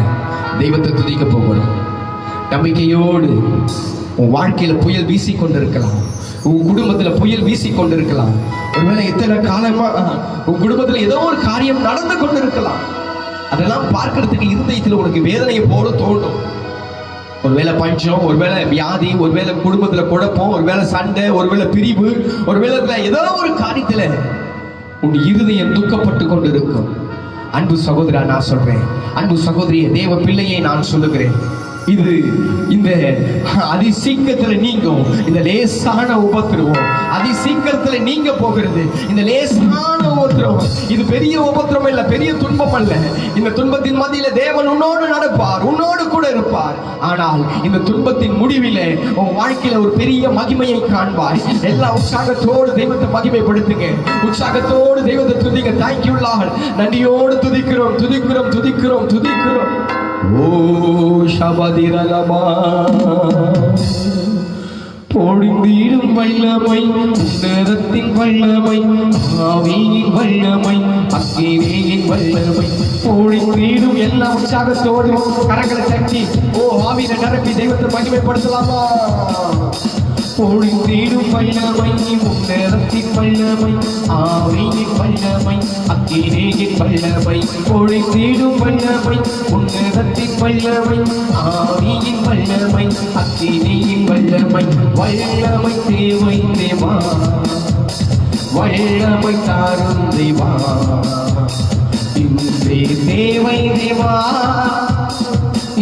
தெய்வத்தை துதிக்க போகிறோம். நம்பிக்கையோடு உன் வாழ்க்கையில புயல் வீசி கொண்டிருக்கலாம், உன் குடும்பத்துல புயல் வீசி கொண்டிருக்கலாம். ஒருவேளை எத்தனை காலமா உன் குடும்பத்துல ஏதோ ஒரு காரியம் நடந்து கொண்டிருக்கலாம். அதெல்லாம் பார்க்கறதுக்கு இருதயத்துல உனக்கு வேதனையை போல தோணும். ஒருவேளை பஞ்சம், ஒருவேளை வியாதி, ஒருவேளை குடும்பத்துல குழப்பம், ஒருவேளை சண்டை, ஒருவேளை பிரிவு, ஒருவேளை ஏதோ ஒரு காரியத்துல உன் இருதயம் துக்கப்பட்டு கொண்டிருக்கும். அன்பு சகோதரா நான் சொல்றேன், அன்பு சகோதரிய, தேவ பிள்ளையை நான் சொல்லுகிறேன், இது இந்த அதிசீக்கிரத்துல நீங்கும். இந்த லேசான உபத்திரவம் அதிசீக்கிரத்துல நீங்க போகிறது. இந்த லேசான உபத்திரவம் இது பெரிய உபத்திரவம் இல்ல, பெரிய துன்பம் அல்ல. இந்த துன்பத்தின் மத்தியில தேவன் உன்னோடு நடப்பார், உன்னோடு கூட இருப்பார். ஆனால் இந்த துன்பத்தின் முடிவிலே உன் வாழ்க்கையில ஒரு பெரிய மகிமையை காண்பாய். எல்லா உற்சாகத்தோடு தெய்வத்தை மகிமைப்படுத்துங்க, உற்சாகத்தோடு தெய்வத்தை துதிங்க. தேங்க்யூ லார்ட், நன்றியோடு துதிக்கிறோம், துதிக்கிறோம், துதிக்கிறோம், துதிக்கிறோம். ஷபதிரலமா பொழிந்தீடும் வல்லமை, உன்னதத்தின் வல்லமை, ஆவியின் வல்லமை, அக்கினியின் வல்லமை பொழிந்தீடும். எல்லா உற்சாகத்தோடு கரங்களை தட்டி ஆவியில நிரப்பி தெய்வத்தை மகிமைப்படுத்தலாமா? பொழிந்தீடும் வல்லமை, உன்னதத்தின் வல்லமை, ஆவியின் வல்லமை, அக்கினியின் வல்லமை பொழிந்தீடும் வல்லமை, உன்னதத்தின் வல்லமை, ஆவியின் வல்லமை, அக்கினியின் வல்லமை. வல்லமை தேவை தேவா, வல்லமை தாரும் தேவா, இன்றே தேவை தேவா,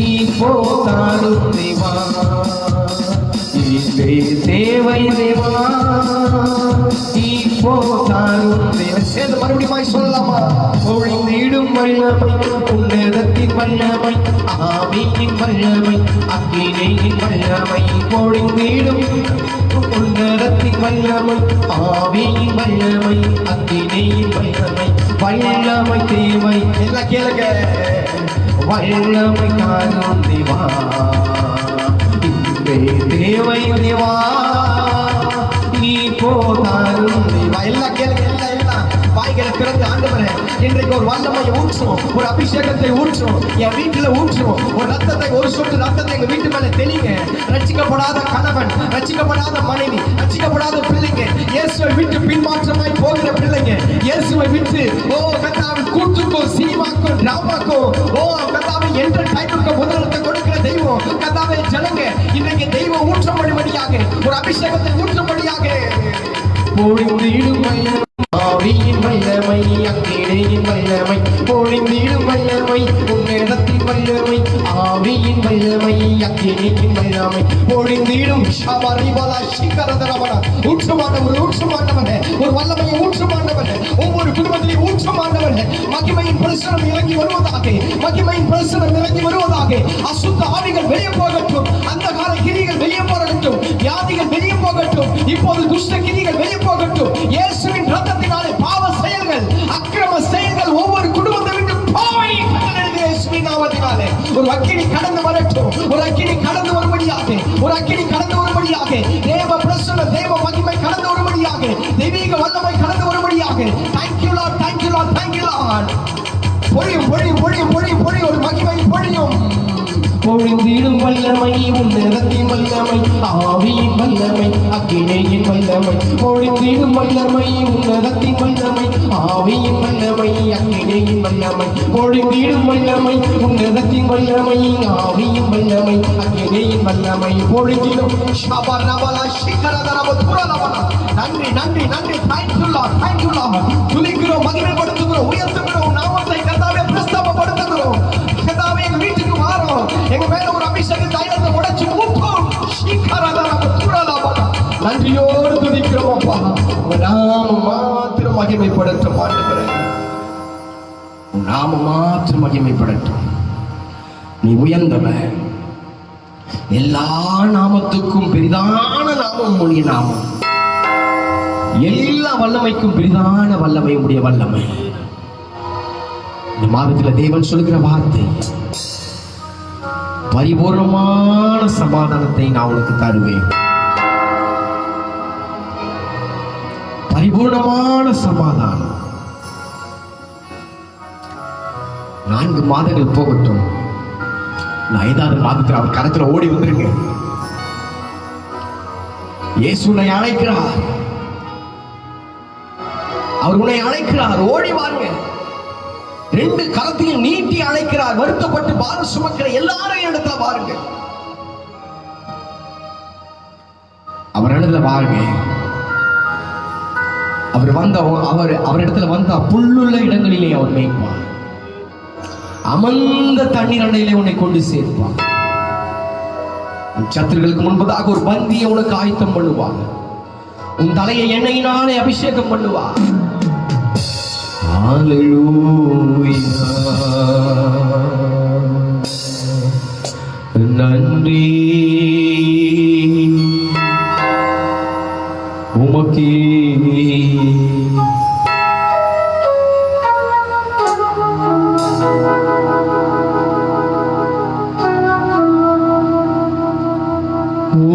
இப்போ தாரும் தேவா, தேவை தேவா, இப்போ தாரும் தேவை. சேர்ந்து மறுபடியும் சொல்லலாமா? பொழிந்தீடும் வல்லமை, உன்னதத்தின் வல்லமை, ஆவியின் வல்லமை, அக்கினியின் வல்லமை பொழிந்தீடும். உன்னதத்தின் வல்லமை, ஆவியின் வல்லமை, அக்கினியின் வல்லமை. வல்லமை தேவை, எல்லாம் கேளுங்க. வல்லமை தாரும் தேவா, தேவை தேவா, இப்போ தாரும் தேவா. எல்லாம் கேளுங்க, எல்லாம் வாய்களை திறந்து ஆண்டவரே, இன்றைக்கு ஒரு வல்லமையை ஊற்றுவோம், ஒரு அபிஷேகத்தை ஊற்றுவோம், என் வீட்டுல ஊற்றுவோம், ஒரு ரத்தத்தை, ஒரு சொட்டு ரத்தத்தை எங்க வீட்டு மேல தெளிங்க. ரட்சிக்கப்படாத கணவன், ரட்சிக்கப்படாத மனைவி, ரட்சிக்கப்படாத பிள்ளைங்க, இயேசுவை விட்டு பின்மாற்றமாய் போகிற பிள்ளைங்க, இயேசுவை விட்டு கர்த்தாவை கூட்டுக்கோ, சினிமாக்கோ, டிராமாக்கோ, கர்த்தாவை என்டர்டைன்மென்ட்க்கு முதலிடத்தை கொடுக்கிற தெய்வம் கர்த்தாவை ஜனங்க இன்றைக்கு தெய்வம் ஊற்றப்படும்படியாக, ஒரு அபிஷேகத்தை ஊற்றப்படும்படியாக பொழிந்திடும் வல்லமை, ஆவியின் வல்லமை, அக்கினியின் வல்லமை, பொழிந்திடும் வல்லமை, உன்னதத்தின் வல்லமை, ஆவியின் வல்லமை, அக்கினியின் வல்லமை, பொழிந்திடும் ஷபரிபலா சிகரதரவன, ஊற்றமானவர், ஊற்றமானவனே, ஒரு வல்லமையை ஊற்றமானவனே, ஒவ்வொரு குடும்பத்திலையும் ஊற்றமானவனே, மகிமையின் பிரசனம் இறங்கி வருவதாக, மகிமையின் பிரசனம் இறங்கி வருவதாக. அசுத்த ஆவிகள் வெளியே போகட்டும், அந்த கால கிரிகள் வெளியே போகட்டும், வியாதிகள் வெளியே போகட்டும், இப்போது துஷ்ட கிரிகள் வெளியே போகட்டும். இயேசுவின் இரத்தத்தினாலே பாவ செயல்கள், அக்கிரம செயல்கள் ஒவ்வொரு குடும்பத்தை விட்டு போய் இயேசுவின் நாமத்தினாலே ஒரு அக்கினி கடந்து வரட்டும், ஒரு அக்கினி கடந்து வரும்படியாக, ஒரு அக்கினி கடந்து வரும்படியாக, தேவ பிரசன்ன, தேவ மகிமை கடந்து வரும்படியாக, தெய்வீக வல்லமை கடந்து வரும்படியாக. Thank you Lord, thank you Lord, thank you Lord. பொழியும் பொழியும் பொழியும் பொழியும் பொழியும், ஒரு மகிமை பொழியும். பொழிந்திடும் வல்லமை, உன்னதத்தின் வல்லமை, ஆவியின் வல்லமை, அக்கினியின் வல்லமை, பொழிந்திடும் வல்லமை, உன்னதத்தின் வல்லமை, ஆவியின் வல்லமை, அக்கினியின் வல்லமை, பொழிந்திடும் வல்லமை, உன்னதத்தின் வல்லமை, ஆவியின் வல்லமை, அக்கினியின் வல்லமை, பொழிந்திடும் ஷபரபலா சிகரதரவ துரலவன. நன்றி நன்றி நன்றி. Thank you Lord, thank you Lord. துதிக்கிறோம், மகிமைப்படுத்துகிறோம், உயர்த்துகிறோம், நாமத்தை கர்த்தாவே பிரஸ்தாபப்படுத்துகிறோம். கர்த்தாவே எங்க வீட்டுக்கு வாரோம், எங்க மேல ஒரு அபிஷேக தைலத்தை உடைச்சு ஊற்றும். நன்றியோடு துதிக்கிறோம் அப்பா. உங்க நாமம் மாத்திரம் மகிமைப்படட்டும் ஆண்டவரே, உன் நாமம் மாத்திரம் மகிமைப்படட்டும். நீ உயர்ந்தவன், எல்லா நாமத்துக்கும் பெரிதான நாமம் உடைய நாமம், எல்லா வல்லமைக்கும் பெரிதான வல்லமை உடைய வல்லமை. இந்த மாதத்தில் தேவன் சொல்கிற வார்த்தை, பரிபூர்ணமான சமாதானத்தை நான் உனக்கு தருவேன். பரிபூர்ணமான சமாதானம். 4 மாதங்கள் போகட்டும், நான் 5வது மாதத்தில் அவர் கரத்துல ஓடி வந்துருங்க. இயேசு உன்னை அழைக்கிறார், அவர் உன்னை அழைக்கிறார், ஓடி வாருங்க. 2 கரத்தையும் நீட்டி அழைக்கிறார். வருத்தப்பட்டு பாரம் சுமக்கிற எல்லாரும் இடத்துல பாருங்க, அவர் இடத்துல பாருங்க. அவர் இடத்துல வந்தா புல்லுள்ள இடங்களிலே அவர் மேய்ப்பார், அமர்ந்த தண்ணீர் அண்டையிலே உன்னை கொண்டு சேர்ப்பார். உன் சத்துருக்களுக்கு முன்பதாக ஒரு பந்தியை உனக்கு ஆயத்தம் பண்ணுவார். உன் தலையை எண்ணெயினாலே அபிஷேகம் பண்ணுவார். நன்றி உமக்கே.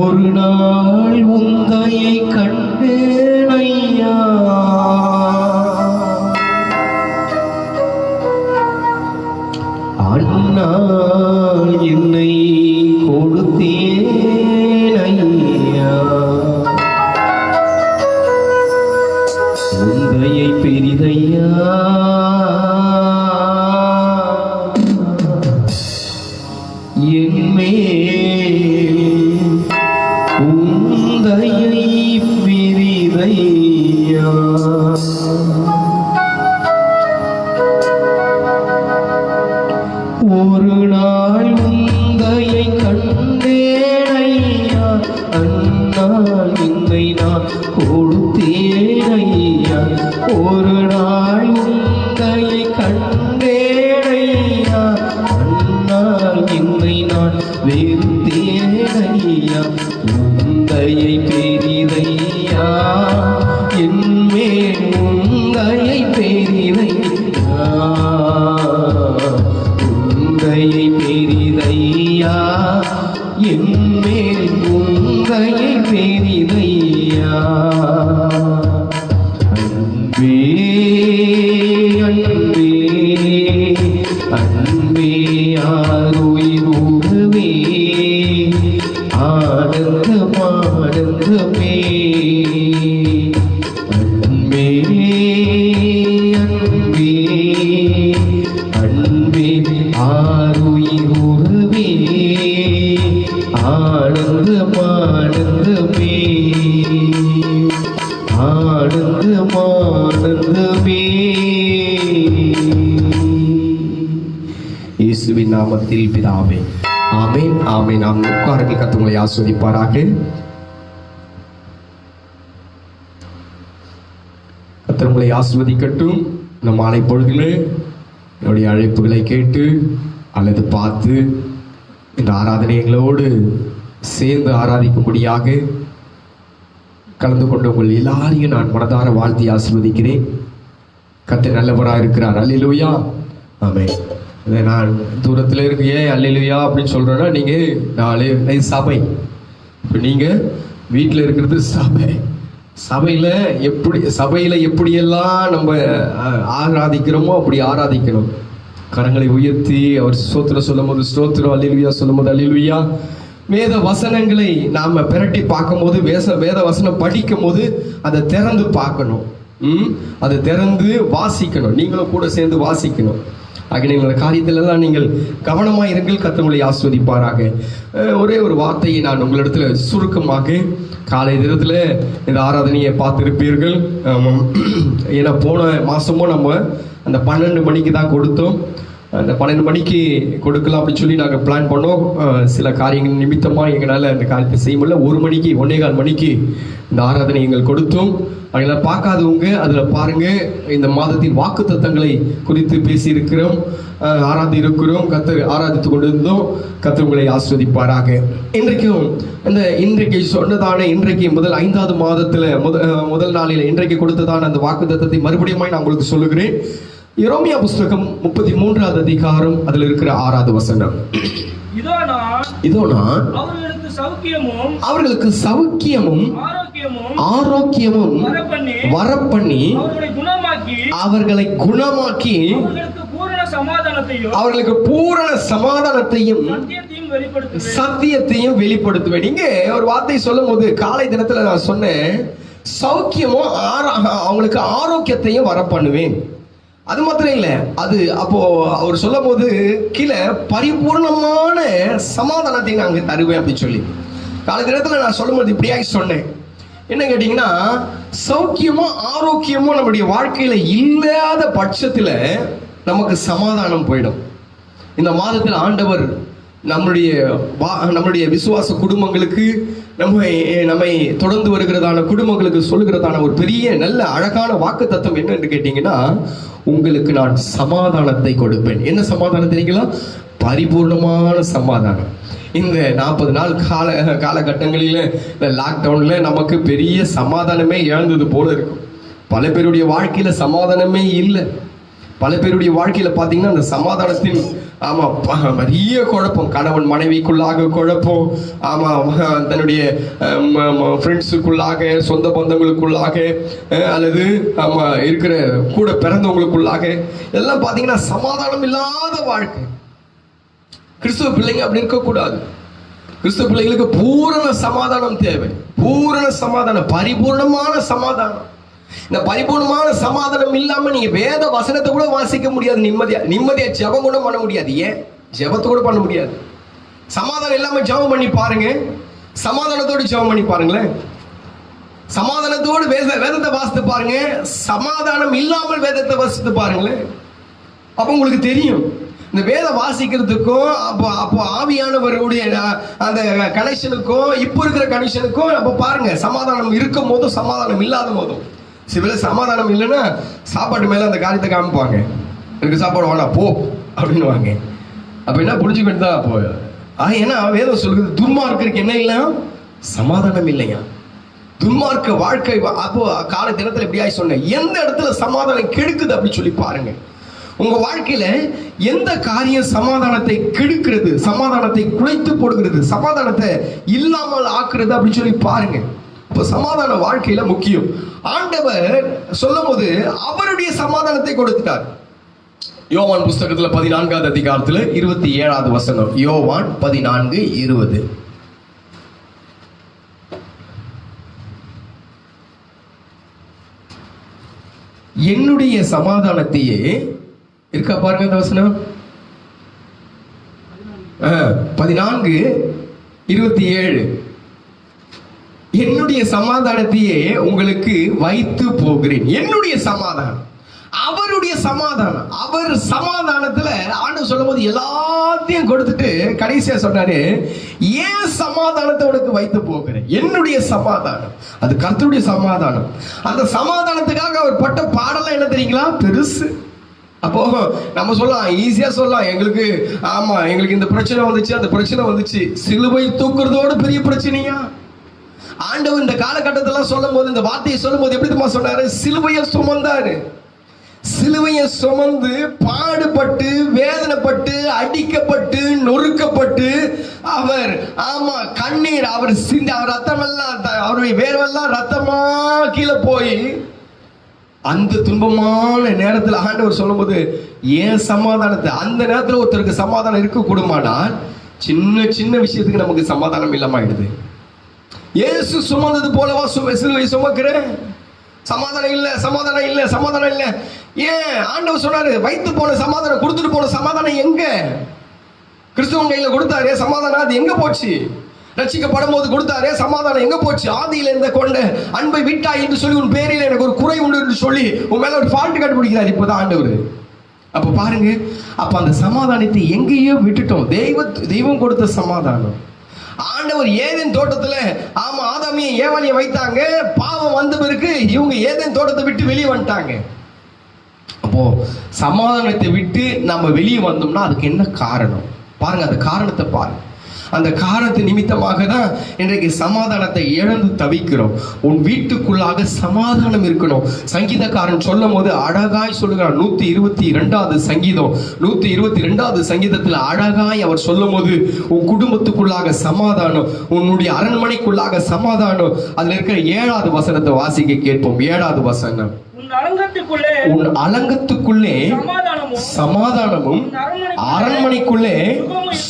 ஒரு நாள் உந்தையை கண்டேன் ஐயா, அண்ணால் என்னை கொடுத்தேன் ஐயா, உந்தையை பெரிதையா, என்மேல் உந்தையை பெரிதையா. ஒரு நாள் உந்தையை கண்டேன் ஐயா, அண்ணால் என்னை நான் கொடுத்தேன் ஐயா. ஒரு நாள் உந்தையை கண்டேன் ஐயா, அண்ணால் என்னை நான் வெறுத்தேன் ஐயா. உந்தையை பெரிதையா, என்மேல் உந்தையை பெரிதையா, உந்தையை பெரிதையா, என்மேல் உந்தையை பெரிதையா. அன்பே அன்பே அன்பே ஆருயிர் உறவே, ஆனந்தம் ஆனந்தமே. அன்பே அன்பே அன்பே ஆருயிர் உறவே, ஆனந்தம் ஆனந்தமே. இயேசுவின் நாமத்தில் பிதாவே, ஆமென், ஆமென். நாம் உட்காருங்கள். கர்த்தர் உங்களை ஆசீர்வதிப்பாராக. கர்த்தர் உங்களை ஆசீர்வதிக்கட்டும். இந்த மாலை பொழுதிலே என்னுடைய அழைப்புகளை கேட்டு அல்லது பார்த்து இந்த ஆராதனைகளோடு சேர்ந்து ஆராதிக்கும்படியாக கலந்து கொண்ட உங்கள் எல்லாரையும் நான் மனதார வாழ்த்தி ஆசீர்வதிக்கிறேன். கர்த்தர் நல்லவராக இருக்கிறார். அல்லேலூயா, ஆமென். நான் தூரத்தில் இருக்க ஏன் அல்லேலூயா அப்படின்னு சொல்றேன்னா, நீங்க சபை, இப்போ நீங்க வீட்டில் இருக்கிறது சபை. சபையில எப்படியெல்லாம் நம்ம ஆராதிக்கிறோமோ அப்படி ஆராதிக்கணும். கரங்களை உயர்த்தி அவர் ஸ்தோத்திரம் சொல்லும் போது ஸ்தோத்திரம், அல்லேலூயா சொல்லும் போது அல்லேலூயா. வேத வசனங்களை நாம பிரட்டி பார்க்கும் போது, வேத வசனம் படிக்கும் போது அதை திறந்து பார்க்கணும், அதை திறந்து வாசிக்கணும். நீங்களும் கூட சேர்ந்து வாசிக்கணும். ஆகிய காரியத்திலெல்லாம் நீங்கள் கவனமாக இருங்கள். கர்த்தர் உங்களை ஆசீர்வதிப்பாராக. ஒரே ஒரு வார்த்தையை நான் உங்களிடத்துல சுருக்கமாக, காலை தினத்தில் இந்த ஆராதனையை பார்த்துருப்பீர்கள். ஏன்னா போன மாதமும் நம்ம அந்த 12 மணிக்கு தான் கொடுத்தோம். அந்த 12 மணிக்கு கொடுக்கலாம் அப்படின்னு சொல்லி நாங்கள் பிளான் பண்ணோம். சில காரியங்கள் நிமித்தமாக எங்களால் அந்த காரியத்தை செய்ய முடியல. 1 மணிக்கு 1:15 மணிக்கு இந்த ஆராதனை எங்கள் கொடுத்தோம். அதனால் பார்க்காதவங்க அதில் பாருங்கள். இந்த மாதத்தின் வாக்குத்தத்தங்களை குறித்து பேசியிருக்கிறோம், ஆராதிக்கிறோம், ஆராதித்து கொண்டிருந்தோம். கர்த்தர் உங்களை ஆசீர்வதிப்பாராக. இன்றைக்கு சொன்னதான இன்றைக்கு முதல் 5வது மாதத்தில் முதல் நாளில் இன்றைக்கு கொடுத்ததான அந்த வாக்குத்தத்தத்தை மறுபடியும் நான் உங்களுக்கு சொல்லுகிறேன். எரேமியா புஸ்தகம் 33வது அதிகாரம், அதில் இருக்கிற 6வது வசனம். இதோ நான் அவர்களுக்கு சௌக்கியமும் ஆரோக்கியமும் வரப்பண்ணி அவர்களை குணமாக்கி அவர்களுக்கு பூரண சமாதானத்தையும் சத்தியத்தையும் வெளிப்படுத்துவேன். இங்கே ஒரு வார்த்தை சொல்லும் போது காலை தினத்துல நான் சொன்னேன், சௌக்கியமும் அவங்களுக்கு ஆரோக்கியத்தையும் வர பண்ணுவேன். அது மாத்திரம் இல்லை, அது அப்போ அவர் சொல்லும் போது கீழே பரிபூர்ணமான சமாதானத்தை நாங்க தருவேன் அப்படின்னு சொல்லி காலை தினத்துல நான் சொல்லும் போது இப்படியாக சொன்னேன். என்ன கேட்டீங்கன்னா, சௌக்கியமும் ஆரோக்கியமும் நம்முடைய வாழ்க்கையில இல்லாத பட்சத்துல நமக்கு சமாதானம் போயிடும். இந்த மாதத்தில் ஆண்டவர் நம்முடைய விசுவாச குடும்பங்களுக்கு, நம்மை தொடர்ந்து வருகிறதான குடும்பங்களுக்கு சொல்லுகிறதான ஒரு பெரிய நல்ல அழகான வாக்கு தத்துவம் என்ன என்று கேட்டீங்கன்னா, உங்களுக்கு நான் சமாதானத்தை கொடுப்பேன். என்ன சமாதானம் தெரியுங்களா? பரிபூர்ணமான சமாதானம். இந்த 40 நாள் காலகட்டங்களில் இந்த லாக்டவுன்ல நமக்கு பெரிய சமாதானமே இழந்தது போல இருக்கும். பல பேருடைய வாழ்க்கையில சமாதானமே இல்லை. பல பேருடைய வாழ்க்கையில பாத்தீங்கன்னா அந்த சமாதானத்தின் பெரிய குழப்பம், கணவன் மனைவிக்குள்ளாக குழப்பம், தன்னுடைய ஃப்ரெண்ட்ஸுக்குள்ளாக, சொந்த பந்தங்களுக்குள்ளாக, அல்லது இருக்கிற கூட பிறந்தவங்களுக்குள்ளாக எல்லாம் பாத்தீங்கன்னா சமாதானம் இல்லாத வாழ்க்கை. கிறிஸ்துவ பிள்ளைங்க அப்படி இருக்கக்கூடாது. கிறிஸ்துவ பிள்ளைங்களுக்கு பூரண சமாதானம் தேவை. பூரண சமாதானம், பரிபூர்ணமான சமாதானம். இந்த பரிபூர்ணமான சமாதானம் இல்லாம நீங்க வேத வசனத்தை கூட வாசிக்க முடியாது. நிம்மதியா ஜெபம் கூட பண்ண முடியாது. ஏன் ஜெபத்தை கூட பண்ண முடியாது. சமாதானம் இல்லாம ஜெபம் பண்ணி பாருங்க, சமாதானத்தோடு ஜெபம் பண்ணி பாருங்களேன். சமாதானத்தோடு வேதத்தை வாசித்து பாருங்க, சமாதானம் இல்லாமல் வேதத்தை வாசித்து பாருங்களேன். அப்ப உங்களுக்கு தெரியும் இந்த வேதம் வாசிக்கிறதுக்கும் அப்போ ஆவியானவருடைய அந்த கனெக்ஷனுக்கும் இப்போ இருக்கிற கனெக்ஷனுக்கும் அப்போ பாருங்க, சமாதானம் இருக்கும் போதும் சமாதானம் இல்லாத போதும். சில சமாதானம் இல்லைன்னா சாப்பாட்டு மேல அந்த காரியத்தை காமிப்பாங்க, எனக்கு சாப்பாடு வேணா போ அப்படின்னு வாங்க. அப்ப என்ன புரிஞ்சுக்கிட்டு தான் அப்போ ஏன்னா வேதம் சொல்லுது, துன்மார்க்கருக்கு என்ன இல்லை? சமாதானம் இல்லையா? துன்மார்க்க வாழ்க்கை. அப்போ கால தினத்துல எப்படியா சொன்னேன், எந்த இடத்துல சமாதானம் கெடுக்குது அப்படின்னு சொல்லி பாருங்க. உங்க வாழ்க்கையில எந்த காரியம் சமாதானத்தை கெடுக்கிறது, சமாதானத்தை குலைத்து போடுகிறது, சமாதானத்தை இல்லாமல் ஆக்குறது அப்படின்னு சொல்லி பாருங்க. இப்ப சமாதான வாழ்க்கையில முக்கியம். ஆண்டவர் சொல்லும் போது அவருடைய சமாதானத்தை கொடுத்துட்டார். யோவான் புஸ்தகத்துல 14வது அதிகாரத்துல 27வது வசனம். யோவான் 14:20. என்னுடைய சமாதானத்தையே இருக்கா பாருங்க அந்த வசனம். 14:27. என்னுடைய சமாதானத்தையே உங்களுக்கு வைத்து போகிறேன். என்னுடைய சமாதானம், அவருடைய என்னுடைய சமாதானம். அவர் சமாதானத்துல ஆண்டவர் சொல்லும் போது எல்லாத்தையும் கொடுத்துட்டு கடைசியா சொன்னாரு, ஏன் சமாதானத்தை உனக்கு வைத்து போகிறேன், என்னுடைய சமாதானம், அது கர்த்தருடைய சமாதானம். அந்த சமாதானத்துக்காக அவர் பட்ட பாடலாம் என்ன தெரியுங்களா, பெருசு. அப்போ நம்ம சொல்லலாம், ஈஸியா சொல்லலாம், எங்களுக்கு ஆமா எங்களுக்கு இந்த பிரச்சனை வந்துச்சு, அந்த பிரச்சனை வந்துச்சு. சிலுவை தூக்குறதோட பெரிய பிரச்சனையா? ஆண்டவர் இந்த காலகட்டத்தில் சொல்லும் போது, இந்த வார்த்தையை சொல்லும் போது எப்படி சொன்னாரு, சிலுவையை சுமந்தாரு. சிலுவையை சுமந்து பாடுபட்டு வேதனைப்பட்டு அடிக்கப்பட்டு நொறுக்கப்பட்டு அவர் ஆமா கண்ணீர், அவர் சிந்தி, அவர் ரத்தம் எல்லாம், அவருடைய வேர்வெல்லாம் ரத்தமா கீழே போய் அந்த துன்பமான நேரத்தில் ஆண்டவர் சொல்லும் போது, ஏன் சமாதானத்தை, அந்த நேரத்தில் ஒருத்தருக்கு சமாதானம் இருக்க கூடுமானால் சின்ன சின்ன விஷயத்துக்கு நமக்கு சமாதானம் இல்லாம ஆயிடுது. இயேசு சுமந்தது போலவா சிலுவை சுமக்கிறேன், சமாதானம் இல்லை, சமாதானம் இல்லை, சமாதானம் இல்லை. ஏன் ஆண்டவர் சொன்னாரு, வைத்து போன சமாதானம், கொடுத்துட்டு போன சமாதானம் எங்க? கிறிஸ்துவன் கையில கொடுத்தாரு சமாதானம், அது எங்க போச்சு? ரட்சிக்கப்படும் போது கொடுத்தாரே சமாதானம் எங்க போச்சு? ஆதியில இருந்த கொண்ட அன்பை விட்டாய் என்று சொல்லி உன் பேரில் எனக்கு ஒரு குறை உண்டு என்று சொல்லி உன் மேல ஒரு ஃபால்ட் கண்டுபிடிக்கிறார் இப்பதான் ஆண்டவர். அப்ப பாருங்க, அப்ப அந்த சமாதானத்தை எங்கேயோ விட்டுட்டோம். தெய்வம் கொடுத்த சமாதானம். ஆண்டவர் ஏதேன் தோட்டத்துல ஆமா ஆதாமியை ஏவாளியை வைத்தாங்க. பாவம் வந்த பிறகு இவங்க ஏதேன் தோட்டத்தை விட்டு வெளியே வந்துட்டாங்க. அப்போ சமாதானத்தை விட்டு நம்ம வெளியே வந்தோம்னா அதுக்கு என்ன காரணம் பாருங்க, அந்த காரணத்தை பாருங்க. அந்த காரணத்து நிமித்தமாக தான் இன்றைக்கு சமாதானத்தை இழந்து தவிக்கிறோம். உன் வீட்டுக்குள்ளாக சமாதானம் இருக்கணும். சங்கீதக்காரன் சொல்லும் போது அழகாய் சொல்லுகிறார். 122வது சங்கீதம் 122வது சங்கீதத்தில் அழகாய் அவர் சொல்லும் போது, உன் குடும்பத்துக்குள்ளாக சமாதானம், உன்னுடைய அரண்மனைக்குள்ளாக சமாதானம். அதுல இருக்கிற 7வது வசனத்தை வாசிக்க கேட்போம். 7வது வசனம், உன் அலங்கத்துக்குள்ளே சமாதானமும் அரண்மனைக்குள்ளே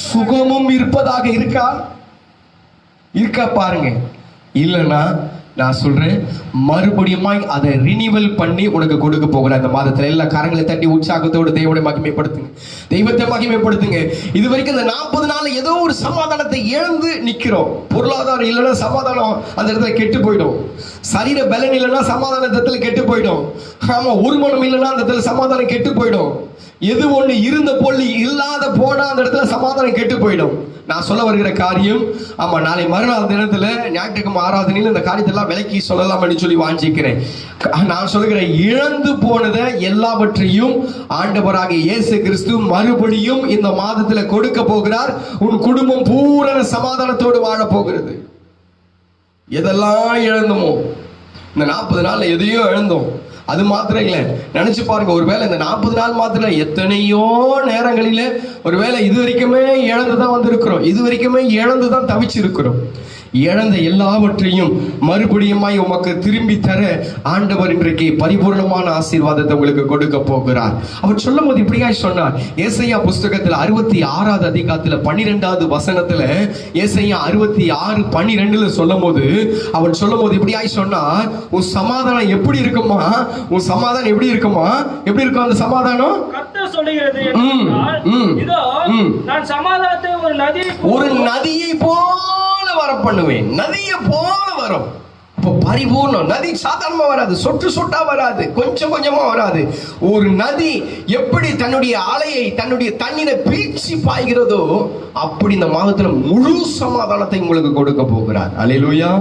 சுகமும் இருப்பதாக இருக்கா பாருங்க. இல்லைன்னா நான் சொல்றேன், மறுபடியும் அதை ரினிவல் பண்ணி உனக்கு கொடுக்க போகிறேன் இந்த மாதத்துல. எல்லா கரங்களை தட்டி உற்சாகத்தோடு தெய்வத்தை மகிமைப்படுத்துங்க, தெய்வத்தை மகிமைப்படுத்துங்க. இது வரைக்கும் இந்த 40 நாள் ஏதோ ஒரு சமாதானத்தை இழந்து நிக்கிறோம். பொருளாதாரம் இல்லைன்னா சமாதானம் அந்த இடத்துல கெட்டு போயிடும். சரீர பலன் இல்லைன்னா சமாதான இடத்துல கெட்டு போயிடும். ஆமா, ஒரு மனம் இல்லைன்னா அந்த இடத்துல சமாதானம் கெட்டு போயிடும். எது ஒண்ணு இருந்த பொருள் இல்லாத போனா அந்த இடத்துல சமாதானம் கெட்டு போயிடும். நான் சொல்ல வருகிற காரியம், ஆமா நாளை மறுநாள் தினத்துல ஞாயிற்றுக்கிழமை ஆராதனையில் இந்த காரியத்தெல்லாம் விலக்கி சொல்லலாம் என்று சொல்லி வாஞ்சிக்கிறேன். நான் சொல்லுகிறேன், இழந்து போனதை எல்லாவற்றையும் ஆண்டவராக இயேசு கிறிஸ்து மறுபடியும் இந்த மாதத்துல கொடுக்க போகிறார். உன் குடும்பம் பூரண சமாதானத்தோடு வாழ போகிறது. எதெல்லாம் இழந்தோமோ இந்த 40 நாள்ல எதையோ இழந்தோம். அது மாத்திரம் இல்லை, நினைச்சு பாருங்க, ஒருவேளை இந்த 40 நாள் மாத்திரம் எத்தனையோ நேரங்களில ஒருவேளை இது வரைக்குமே இழந்துதான் வந்திருக்கிறோம், இது வரைக்குமே இழந்துதான் தவிச்சிருக்கிறோம். இழந்த எல்லாவற்றையும் மறுபடியுமாய் உமக்கு திரும்பி தர ஆண்டவர் இன்றைக்கு பரிபூர்ணமான ஆசீர்வாதத்தை உங்களுக்கு கொடுக்க போகிறார். அவர் சொல்லும் போது இப்படியாய் சொன்னார். ஏசாயா புஸ்தகத்தில் 66வது அதிகாரத்தில் 12வது வசனத்துல, ஏசாயா 66:12 சொல்லும் போது அவர் சொல்லும் போது இப்படியாய் சொன்னார், உன் சமாதானம் எப்படி இருக்குமா, உன் சமாதானம் எப்படி இருக்குமா, எப்படி இருக்கும் அந்த சமாதானம்? ஒரு நதியை போல வர பண்ணுவேன், நதியை போல வரும். இப்போ பரிபூர்ணம். நதி சாதாரணமா வராது, சொட்டு சொட்டா வராது, கொஞ்சம் கொஞ்சமா வராது. ஒரு நதி எப்படி தன்னுடைய அலையை தன்னுடைய தண்ணீரை பீச்சி பாய்கிறதோ அப்படி இந்த மாதத்துல முழு சமாதானத்தை உங்களுக்கு கொடுக்க போகிறார். அல்லேலூயா,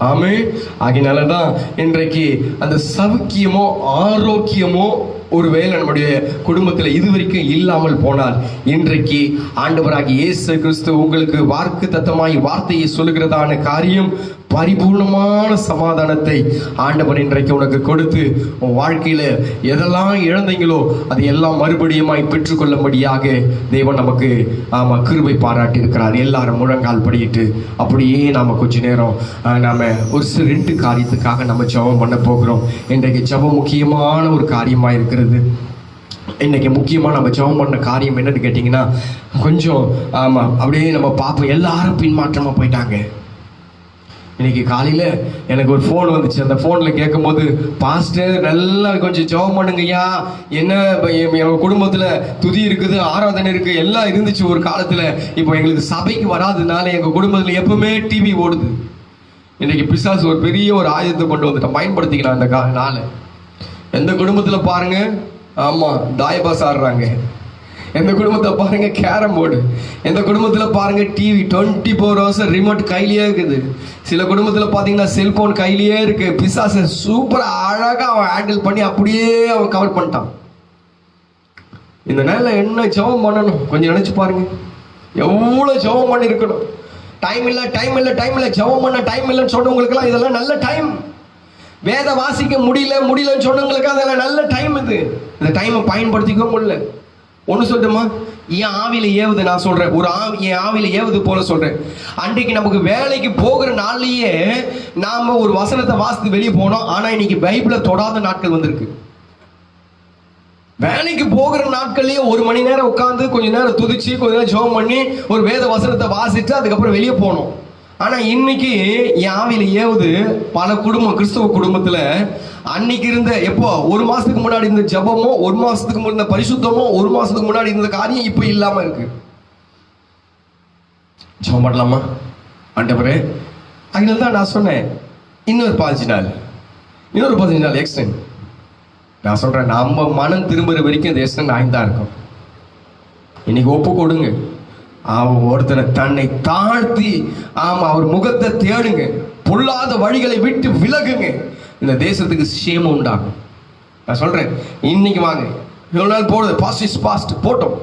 ஆமென். ஆகையினாலதான் இன்றைக்கு அந்த சவுக்கியமோ ஆரோக்கியமோ ஒருவேளை நம்முடைய குடும்பத்தில் இதுவரைக்கும் இல்லாமல் போனால், இன்றைக்கு ஆண்டவராகிய இயேசு கிறிஸ்து உங்களுக்கு வாக்குத்தத்தமாய் வார்த்தையை சொல்லுகிறதான காரியம், பரிபூர்ணமான சமாதானத்தை ஆண்டவர் இன்றைக்கு உனக்கு கொடுத்து உன் வாழ்க்கையில எதெல்லாம் இழந்தீங்களோ அது எல்லாம் மறுபடியுமாய் பெற்றுக்கொள்ளும்படியாக தேவன் நமக்கு கிருபை பாராட்டி இருக்கிறார். எல்லாரும் முழங்கால் படியிட்டு அப்படியே நாம கொஞ்ச நேரம் நாம ஒரு 2 காரியத்துக்காக நம்ம ஜெபம் பண்ண போகிறோம். இன்றைக்கு ஜெபம் முக்கியமான ஒரு காரியமா இருக்கிறது. இன்னைக்கு முக்கியமா நம்ம ஜெபம் பண்ண காரியம் என்னன்னு கேட்டீங்கன்னா, கொஞ்சம் அப்படியே நம்ம பார்ப்போம், எல்லாரும் பின்மாற்றமா போயிட்டாங்க. இன்னைக்கு காலையில எனக்கு ஒரு ஃபோன் வந்துச்சு. அந்த ஃபோன்ல கேட்கும் போது, பாஸ்டர் நல்லா கொஞ்சம் ஜெபம் பண்ணுங்கய்யா, என்ன எங்க குடும்பத்துல துதி இருக்குது, ஆராதனை இருக்கு, எல்லாம் இருந்துச்சு ஒரு காலத்துல, இப்போ எங்களுக்கு சபைக்கு வராதனால எங்க குடும்பத்துல எப்பவுமே டிவி ஓடுது. இன்னைக்கு பிசாசு ஒரு பெரிய ஒரு ஆயுதத்தை கொண்டு வந்துட்டோம், பயன்படுத்திக்கலாம் இந்த நாளை. எந்த குடும்பத்துல பாருங்க ஆமா, தாயபாஸ் ஆடுறாங்க. எந்த குடும்பத்தை பாருங்க கேரம் போர்டு, எந்த குடும்பத்தில் பாருங்க டிவி 24 hours ரிமோட் கையிலேயே இருக்குது. சில குடும்பத்தில் பார்த்தீங்கன்னா செல்போன் கையிலேயே இருக்கு. பிசாசை சூப்பராக அழகாக அவன் ஹேண்டில் பண்ணி அப்படியே அவன் கவர் பண்ணிட்டான். இந்த நேரில் என்ன ஜெபம் பண்ணணும் கொஞ்சம் நினைச்சு பாருங்க. எவ்வளோ ஜெபம் பண்ணி இருக்கணும். டைம் இல்லை ஜெபம் பண்ண டைம் இல்லைன்னு சொன்னவங்களுக்கெல்லாம் இதெல்லாம் நல்ல டைம். வேத வாசிக்க முடியலன்னு சொன்னவங்களுக்கு அதெல்லாம் நல்ல டைம். இந்த டைமை பயன்படுத்திக்க முடியல. ஒன்று சொல்லட்டுமா, என் ஆவியில ஏவுது. நான் சொல்றேன், என் ஆவியில ஏவுது போல சொல்றேன். அன்றைக்கு நமக்கு வேலைக்கு போகிற நாள்லயே நாம ஒரு வசனத்தை வாசித்து வெளியே போனோம். ஆனா இன்னைக்கு பைபிளை தொடாத நாட்கள் வந்திருக்கு. வேலைக்கு போகிற நாட்கள்லயே 1 மணி நேரம் உட்காந்து கொஞ்ச நேரம் துதிச்சு கொஞ்ச நேரம் ஜெபம் பண்ணி ஒரு வேத வசனத்தை வாசிட்டு அதுக்கப்புறம் வெளியே போனோம். ஆனா இன்னைக்கு என் ஆவியில ஏவுது. பல குடும்பம், கிறிஸ்தவ குடும்பத்துல அன்னைக்கு இருந்த எப்போ 1 மாசத்துக்கு முன்னாடி இருந்த ஜெபமோ, 1 மாசத்துக்கு முன்னாடி பரிசுத்தமோ, 1 மாசத்துக்கு முன்னாடி இருந்த காரியம் இப்ப இல்லாம இருக்கு. ஜெபம் பண்ணலாமா? ஆண்டவரே, அதனால தான் நான் சொன்னேன் இன்னொரு 15 நாள் எக்ஸ்டெண்ட். நான் சொல்றேன், நம்ம மனம் திரும்புற வரைக்கும் இந்த எக்ஸ்டெண்ட் ஆகிதான் இருக்கும். இன்னைக்கு ஒப்பு கொடுங்க. அவன் ஒருத்தரை தன்னை தாழ்த்தி அவர் முகத்தை தேடுங்க. பொல்லாத வழிகளை விட்டு விலகுங்க. இந்த தேசத்துக்கு சேமம் உண்டாகும். நான் சொல்றேன், இன்னைக்கு வாங்க. இவ்வளவு நாள் போடுது பாஸ்ட் போட்டோம்.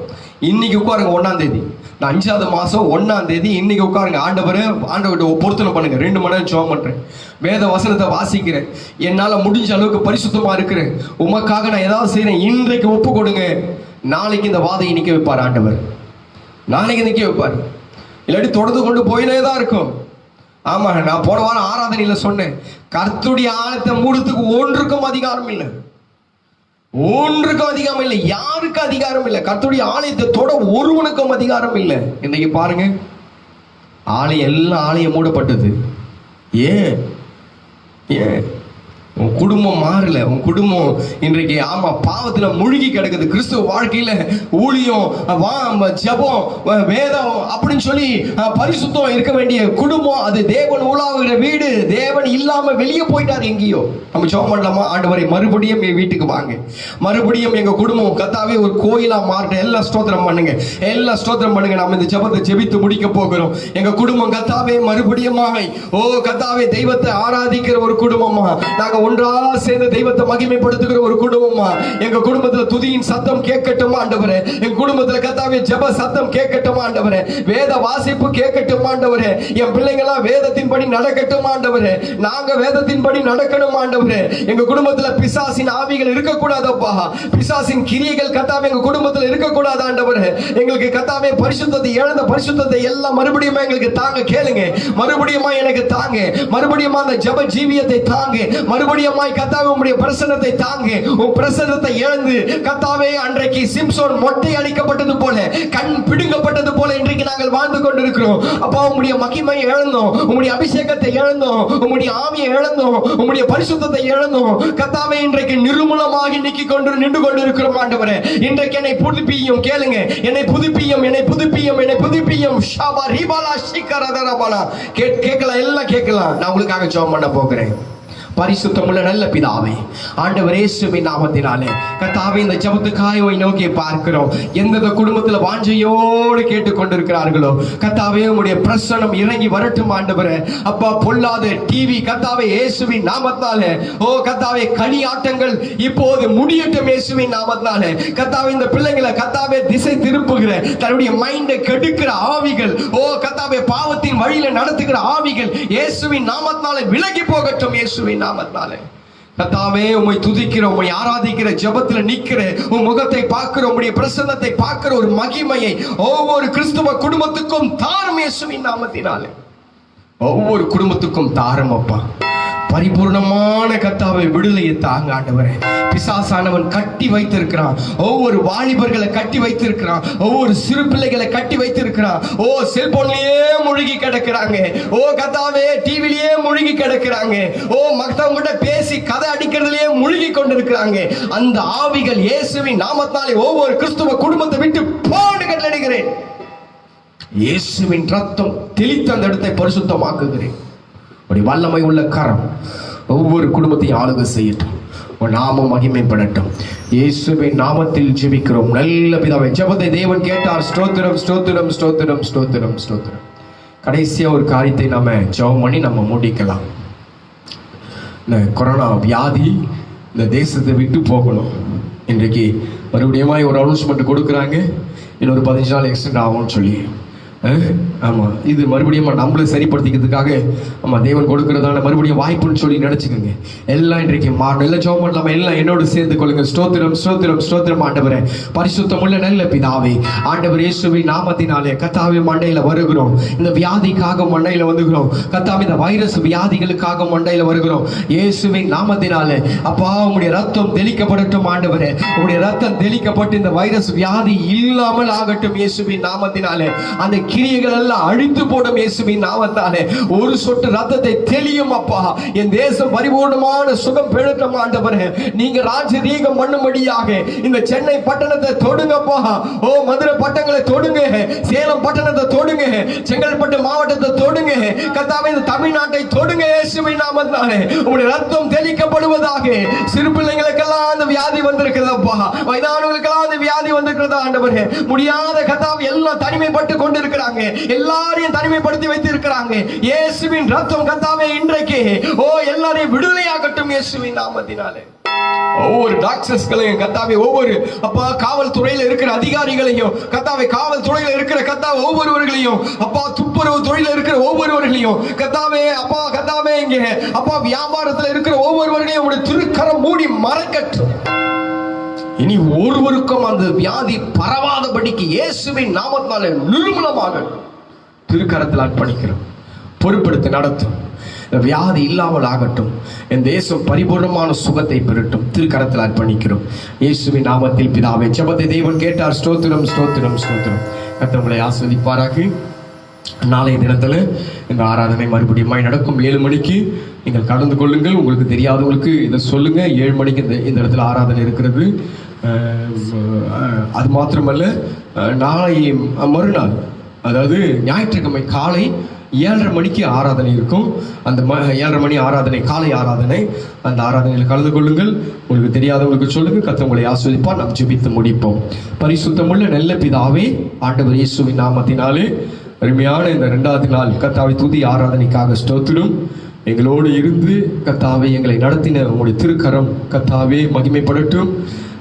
இன்னைக்கு உட்காருங்க 1ஆம் தேதி. நான் 5வது மாசம் 1ஆம் தேதி இன்னைக்கு உட்காருங்க. ஆண்டவர்கிட்ட பொருத்தனை பண்ணுங்க. 2 மணி நேரம் ஜெபம் பண்றேன், வேத வசனத்தை வாசிக்கிறேன், என்னால முடிஞ்ச அளவுக்கு பரிசுத்தமா இருக்கிறேன், உமக்காக நான் ஏதாவது செய்யறேன். இன்றைக்கு ஒப்பு கொடுங்க. நாளைக்கு இந்த வாதையை நிக்க வைப்பார் ஆண்டவர். நாளைக்கு நிக்க வைப்பார். இல்லாட்டி தொடர்ந்து கொண்டு போயினே தான் இருக்கும். ஆமா, நான் போன வாரம் ஆராதனையில சொன்னேன், கர்த்தருடைய ஆலயத்தை மூடுறதுக்கு ஒன்றுக்கும் அதிகாரம் இல்லை. யாருக்கு அதிகாரம் இல்லை. கர்த்தருடைய ஆலயத்தை தொட ஒருவனுக்கும் அதிகாரம் இல்லை. இன்னைக்கு பாருங்க, எல்லா ஆலயம் மூடப்பட்டது. ஏன்? உன் குடும்பம் மாறல. உன் குடும்பம் இன்றைக்கு பாவத்துல முழுகி கிடக்குது. கிறிஸ்துவ வாழ்க்கையில ஊழியம், ஜெபம், வேதம் அப்படின்னு சொல்லி பரிசுத்தம் இருக்க வேண்டிய குடும்பம் அது தேவன் உலாவுகிற வீடு. தேவன் இல்லாம வெளியே போயிட்டாரு எங்கேயோ. நம்ம ஜெபம் பண்ணலாமா? ஆண்டவரே, மறுபடியும் என் வீட்டுக்கு வாங்க. மறுபடியும் எங்க குடும்பம் கத்தாவே ஒரு கோயிலா மாறட்டும். எல்லாம் ஸ்தோத்திரம் பண்ணுங்க. நம்ம இந்த ஜெபத்தை ஜெபித்து முடிக்க போகிறோம். எங்க குடும்பம் கத்தாவே மறுபடியுமாய் கத்தாவே தெய்வத்தை ஆராதிக்கிற ஒரு குடும்பமா, நாங்க ஒன்றா சேர்ந்து தெய்வத்தை மகிமைப்படுத்துகிற ஒரு குடும்பமா, எங்க குடும்பத்துல துதியின் சத்தம் கேட்கட்டும் ஆண்டவரே. எங்க குடும்பத்துல கர்த்தாவே ஜெப சத்தம் கேட்கட்டும் ஆண்டவரே. வேத வாசிப்பு கேட்கட்டும் ஆண்டவரே. என் பிள்ளைங்களா வேதத்தின்படி நடக்கட்டும் ஆண்டவரே. நாங்க வேதத்தின்படி நடக்கணும் ஆண்டவரே. எங்க குடும்பத்துல பிசாசின் ஆவிகள் இருக்கக்கூடாதப்பா. பிசாசின் கிரியைகள் கர்த்தாவே எங்க குடும்பத்துல இருக்கக்கூடாது ஆண்டவரே. எங்களுக்கு கர்த்தாவே பரிசுத்தத்தை இழந்த பரிசுத்தத்தை எல்லாம் மறுபடியும் எங்களுக்கு தாங்க. கேளுங்க, மறுபடியும் எனக்கு தாங்க. மறுபடியும் அந்த ஜெப ஜீவியத்தை தாங்க. மறுபடியும் கர்த்தாவே உம்முடைய பிரசன்னத்தை தாங்க. உம் பிரசன்னத்தை இழந்து கர்த்தாவே அன்றைக்கு சிம்சோன் மொட்டை அடிக்கப்பட்டது போல, கண் பிடுங்கப்பட்டது போல இன்றைக்கு நாங்கள் வாழ்ந்து கொண்டிருக்கிறோம். அப்பா, உம்முடைய மகிமையை இழந்தோம், உம்முடைய அபிஷேகத்தை இழந்தோம், உம்முடைய ஆவியை இழந்தோம், உம்முடைய பரிசுத்தத்தை இழந்தோம். கர்த்தாவே இன்றைக்கு நிர்மூலமாகி நின்று கொண்டிருக்கிறோம் ஆண்டவரே. இன்றைக்கு என்னை புதுப்பியும். கேளுங்க, என்னை புதுப்பியும். ஷாபா ரிபாலா ஷிகரதரபாலா. கேட்கலாம், எல்லாம் கேட்கலாம். நான் உங்களுக்காக ஜெபம் பண்ண போகிறேன். பரிசுத்தமுள்ள நல்ல பிதாவே, ஆண்டவர் இயேசுவின் நாமத்தினாலே கர்த்தாவே இந்த ஜெபத்துக்காய் நோக்கி பார்க்கிறோம். எந்தெந்த குடும்பத்தில் வாஞ்சையோடு கேட்டுக்கொண்டிருக்கிறார்களோ கர்த்தாவே உம்முடைய பிரசன்னம் இறங்கி வரட்டும் ஆண்டவரே. அப்பா, பொல்லாத டிவி கர்த்தாவே இயேசுவின் நாமத்தினாலே கர்த்தாவே களியாட்டங்கள் இப்போது முடியட்டும் இயேசுவின் நாமத்தினாலே. கர்த்தாவே இந்த பிள்ளைகளை கர்த்தாவே திசை திருப்புகிற தன்னுடைய மைண்டை கெடுக்கிற ஆவிகள் கர்த்தாவே பாவத்தின் வழியில நடத்துகிற ஆவிகள் இயேசுவின் நாமத்தினாலே விலகி போகட்டும் இயேசுவின் நாமத்தினாலே. கர்த்தாவே உம்மை துதிக்கிற, உம்மை ஆராதிக்கிற, ஜெபத்துல நிக்கிற, உம் முகத்தை பார்க்கிற, உம்முடைய பிரசன்னத்தை பார்க்கிற ஒரு மகிமையை ஒவ்வொரு கிறிஸ்துவ குடும்பத்துக்கும் தாரும் இயேசுவின் நாமத்தினாலே. ஒவ்வொரு குடும்பத்துக்கும் தாரும் அப்பா. பரிபூர்ணமான கர்த்தாவே விடுதலையை தாங்க ஆண்டவரே. பிசாசானவன் கட்டி வைத்திருக்கிறான். ஒவ்வொரு வாலிபர்களை கட்டி வைத்திருக்கிறான். ஒவ்வொரு சிறு பிள்ளைகளை கட்டி வைத்திருக்கிறான். செல்போன்லயே முழுகி கிடக்கிறாங்க. கர்த்தாவே டிவிலேயே முழுகி கிடக்கிறாங்க. மத்தவங்க பேசி கதை அடிக்கிறதுலயே முழுகி கொண்டிருக்கிறாங்க. அந்த ஆவிகள் இயேசுவின் நாமத்தாலே ஒவ்வொரு கிறிஸ்துவ குடும்பத்தை விட்டு போன்னு கட்டளையிடுகிறேன். இயேசுவின் ரத்தம் தெளித்த அந்த இடத்தை பரிசுத்தமாக்குகிறேன். ஒரு வல்லமை உள்ள கரம் ஒவ்வொரு குடும்பத்தையும் ஆளுகை செய்யட்டும். நாமம் மகிமைப்படட்டும். இயேசுவின் நாமத்தில் ஜெபிக்கிறோம் நல்ல பிதாவே. ஜெபத்தை தேவன் கேட்டார். ஸ்தோத்திரம் ஸ்தோத்திரம் ஸ்தோத்திரம் ஸ்தோத்திரம் ஸ்தோத்திரம். கடைசியா ஒரு காரியத்தை நாம ஜெபம் பண்ணி நம்ம முடிக்கலாம். இந்த கொரோனா வியாதி இந்த தேசத்தை விட்டு போகணும். இன்றைக்கு மறுபடியும் ஒரு அனௌன்ஸ்மெண்ட் கொடுக்குறாங்க, இன்னொரு 15 நாள் எக்ஸ்டெண்ட் ஆகும்னு சொல்லி. ஆமாம், இது மறுபடியும் நம்மளை சரிப்படுத்திக்கிறதுக்காக தேவன் கொடுக்கறதான மறுபடியும் வாய்ப்புன்னு சொல்லி நினச்சிக்கோங்க. எல்லாம் இன்றைக்கு எல்லாம் ஜெபம் பண்ணலாமா? எல்லாம் என்னோடு சேர்ந்து கொள்ளுங்க. ஸ்தோத்திரம் ஸ்தோத்திரம் ஸ்தோத்திரம். ஆண்டவரே, பரிசுத்தமுள்ள நல்ல பிதாவே, ஆண்டவர் இயேசுவின் நாமத்தினாலே கர்த்தாவே மண்டையில் வருகிறோம். இந்த வியாதிக்காக மண்டையில் வந்துகிறோம் கர்த்தாவே. இந்த வைரஸ் வியாதிகளுக்காக மண்டையில் வருகிறோம் இயேசுவின் நாமத்தினாலே. அப்பா, உங்களுடைய ரத்தம் தெளிக்கப்படட்டும் ஆண்டவரே. உங்களுடைய ரத்தம் தெளிக்கப்பட்டு இந்த வைரஸ் வியாதி இல்லாமல் ஆகட்டும் இயேசுவின் நாமத்தினாலே. அந்த கிரியைகள் எல்லாம் அழித்து போடும் இயேசுவின் நாமத்தாலே. ஒரு சொட்டு ரத்தத்தை தெளியும் அப்பா. என் தேசம் பரிபூர்ணமான சுகம் பெறட்டும் ஆண்டவரே. நீங்க ராஜரீகம் பண்ணும்படியாக இந்த சென்னை பட்டணத்தை தொடுங்கப்பா. ஓ, மதுரை பட்டணங்களை தொடுங்க, சேலம் பட்டணத்தை தொடுங்க, செங்கல்பட்டு மாவட்டத்தை தொடுங்க கர்த்தாவே. இந்த தமிழ்நாட்டை தொடுங்க இயேசுவின் நாமத்தாலே. உங்களுடைய ரத்தம் தெளிக்கப்படுவதாக. சிறு பிள்ளைகளுக்கெல்லாம் அந்த வியாதி வந்திருக்கிறதப்பா, வயதானவர்களுக்கெல்லாம் அந்த வியாதி வந்திருக்கிறதா ஆண்டவரே. முடியாத கர்த்தாவே எல்லாம் தனிமைப்பட்டு கொண்டிருக்கிறாங்க, எல்லாரையும் தனிமைப்படுத்தி வைத்து இருக்கிறாங்க. இயேசுவின் ரத்தம் கர்த்தாவே இன்றைக்கு எல்லாரையும் விடுதலையாகட்டும் இயேசுவின் நாமத்தினாலே. ஒவ்வொரு டாக்டர்ஸ்களையும் கர்த்தாவே, ஒவ்வொரு அப்பா காவல்துறையில் இருக்கிற அதிகாரிகளையும் கர்த்தாவே, காவல்துறையில் இருக்கிற கர்த்தாவே ஒவ்வொருவர்களையும் அப்பா, துப்புரவு தொழில இருக்கிற ஒவ்வொருவர்களையும் கர்த்தாவே, அப்பா கர்த்தாவே, இங்கே அப்பா வியாபாரத்தில் இருக்கிற ஒவ்வொருவர்களையும் உடைய திருக்கரம் மூடி மறைக்கட்டும். இனி ஒருவருக்கும் அந்த வியாதி பரவாதபடிக்கு இயேசுவின் நாமத்தினாலே நிர்மூலமாக திருக்கரத்தில் அர்ப்பணிக்கிறோம். பொறுப்படுத்தி நடத்தும். வியாதி இல்லாமல் ஆகட்டும். என் தேசம் பரிபூர்ணமான சுகத்தை பெறட்டும். திருக்கரத்தில் அர்ப்பணிக்கிறோம் இயேசுவின் நாமத்தில் பிதாவே. ஜெபத்தை தேவன் கேட்டார். ஸ்தோத்திரம் ஸ்தோத்திரம் ஸ்தோத்திரம். கர்த்தர் உங்களை ஆசீர்வதிப்பாராக. நாளைய தினத்தில் இந்த ஆராதனை மறுபடியும் நடக்கும். 7 மணிக்கு நீங்கள் கலந்து கொள்ளுங்கள். உங்களுக்கு தெரியாதவங்களுக்கு இதை சொல்லுங்க. 7 மணிக்கு இந்த இடத்துல ஆராதனை இருக்கிறது. அது மாத்திரமல்ல, நாளை மறுநாள், அதாவது ஞாயிற்றுக்கிழமை காலை 7:30 மணிக்கு ஆராதனை இருக்கும். அந்த 7:30 மணி ஆராதனை, காலை ஆராதனை. அந்த ஆராதனையில் கலந்து கொள்ளுங்கள். உங்களுக்கு தெரியாதவங்களுக்கு சொல்லுங்க. கர்த்தர் உங்களை ஆசீர்வதிப்பார். நாம் ஜெபித்து முடிப்போம். பரிசுத்தமுள்ள நல்ல பிதாவே, ஆண்டவர் இயேசுவின் நாமத்தினாலே அருமையான இந்த 2வது நாள் கர்த்தாவை துதி ஆராதனைக்காக ஸ்தோத்திரம். எங்களோடு இருந்து கர்த்தாவே எங்களை நடத்தின உங்களுடைய திருக்கரம் கர்த்தாவே மகிமைப்படட்டும்.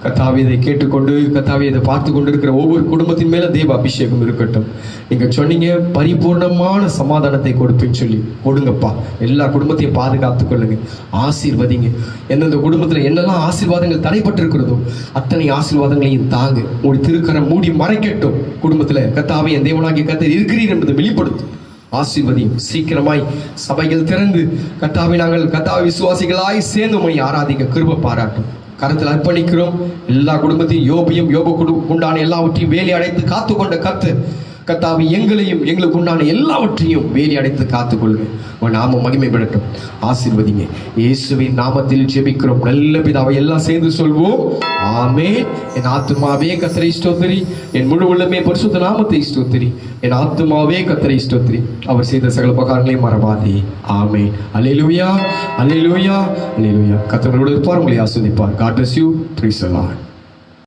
கர்த்தாவே, இதை கேட்டுக்கொண்டு கர்த்தாவே இதை பார்த்து கொண்டு இருக்கிற ஒவ்வொரு குடும்பத்தின் மேல தேவ அபிஷேகம் இருக்கட்டும். நீங்க சொன்னீங்க பரிபூர்ணமான சமாதானத்தை கொடுப்பேன்னு சொல்லி. கொடுங்கப்பா. எல்லா குடும்பத்தையும் பாதுகாத்துக் கொள்ளுங்க, ஆசீர்வதிங்க. எந்தெந்த குடும்பத்தில் என்னெல்லாம் ஆசீர்வாதங்கள் தடைப்பட்டு இருக்கிறதோ அத்தனை ஆசீர்வாதங்களையும் தாங்க. உங்களுடைய திருக்கரம் மூடி மறைக்கட்டும். குடும்பத்தில் கர்த்தாவே, என் தேவனாகிய கர்த்தர் இருக்கிறீர் என்பதை வெளிப்படுத்தும். ஆசீர்வதியும். சீக்கிரமாய் சபைகள் திறந்து கர்த்தாவே, நாங்கள் கர்த்தாவே விசுவாசிகளாய் சேர்ந்து உம்மை ஆராதிக்க கிருபை பாராட்டும். கருத்தில் அர்ப்பணிக்கிறோம். எல்லா குடும்பத்தையும், யோபுக்கு உண்டான எல்லாவற்றையும் வேலி அடைத்து காத்துக்கொண்ட கர்த்தாவே, எங்களையும் எங்களுக்கு உண்டான எல்லாவற்றையும் வேலி அடைத்து காத்துக்கொள்ளுங்க. உன் நாமம் மகிமைப்படட்டும். ஆசீர்வதிங்க. இயேசுவின் நாமத்தில் ஜெபிக்கிறோம் நல்ல பிதாவை. எல்லாம் சேர்ந்து சொல்வோம், ஆமென். என் ஆத்துமாவே கர்த்தரை ஸ்தோத்திரி, என் முழு உள்ளமே பரிசுத்த நாமத்தை ஸ்தோத்திரி. என் ஆத்துமாவே கர்த்தரை ஸ்தோத்திரி, அவர் செய்த சகல உபகாரங்களையும் மறவாதே. ஆமென். அல்லேலூயா, அல்லேலூயா, அல்லேலூயா. கர்த்தர் உங்களோடு இருப்பார், உங்களை ஆசீர்வதிப்பார். God bless you. Praise the Lord.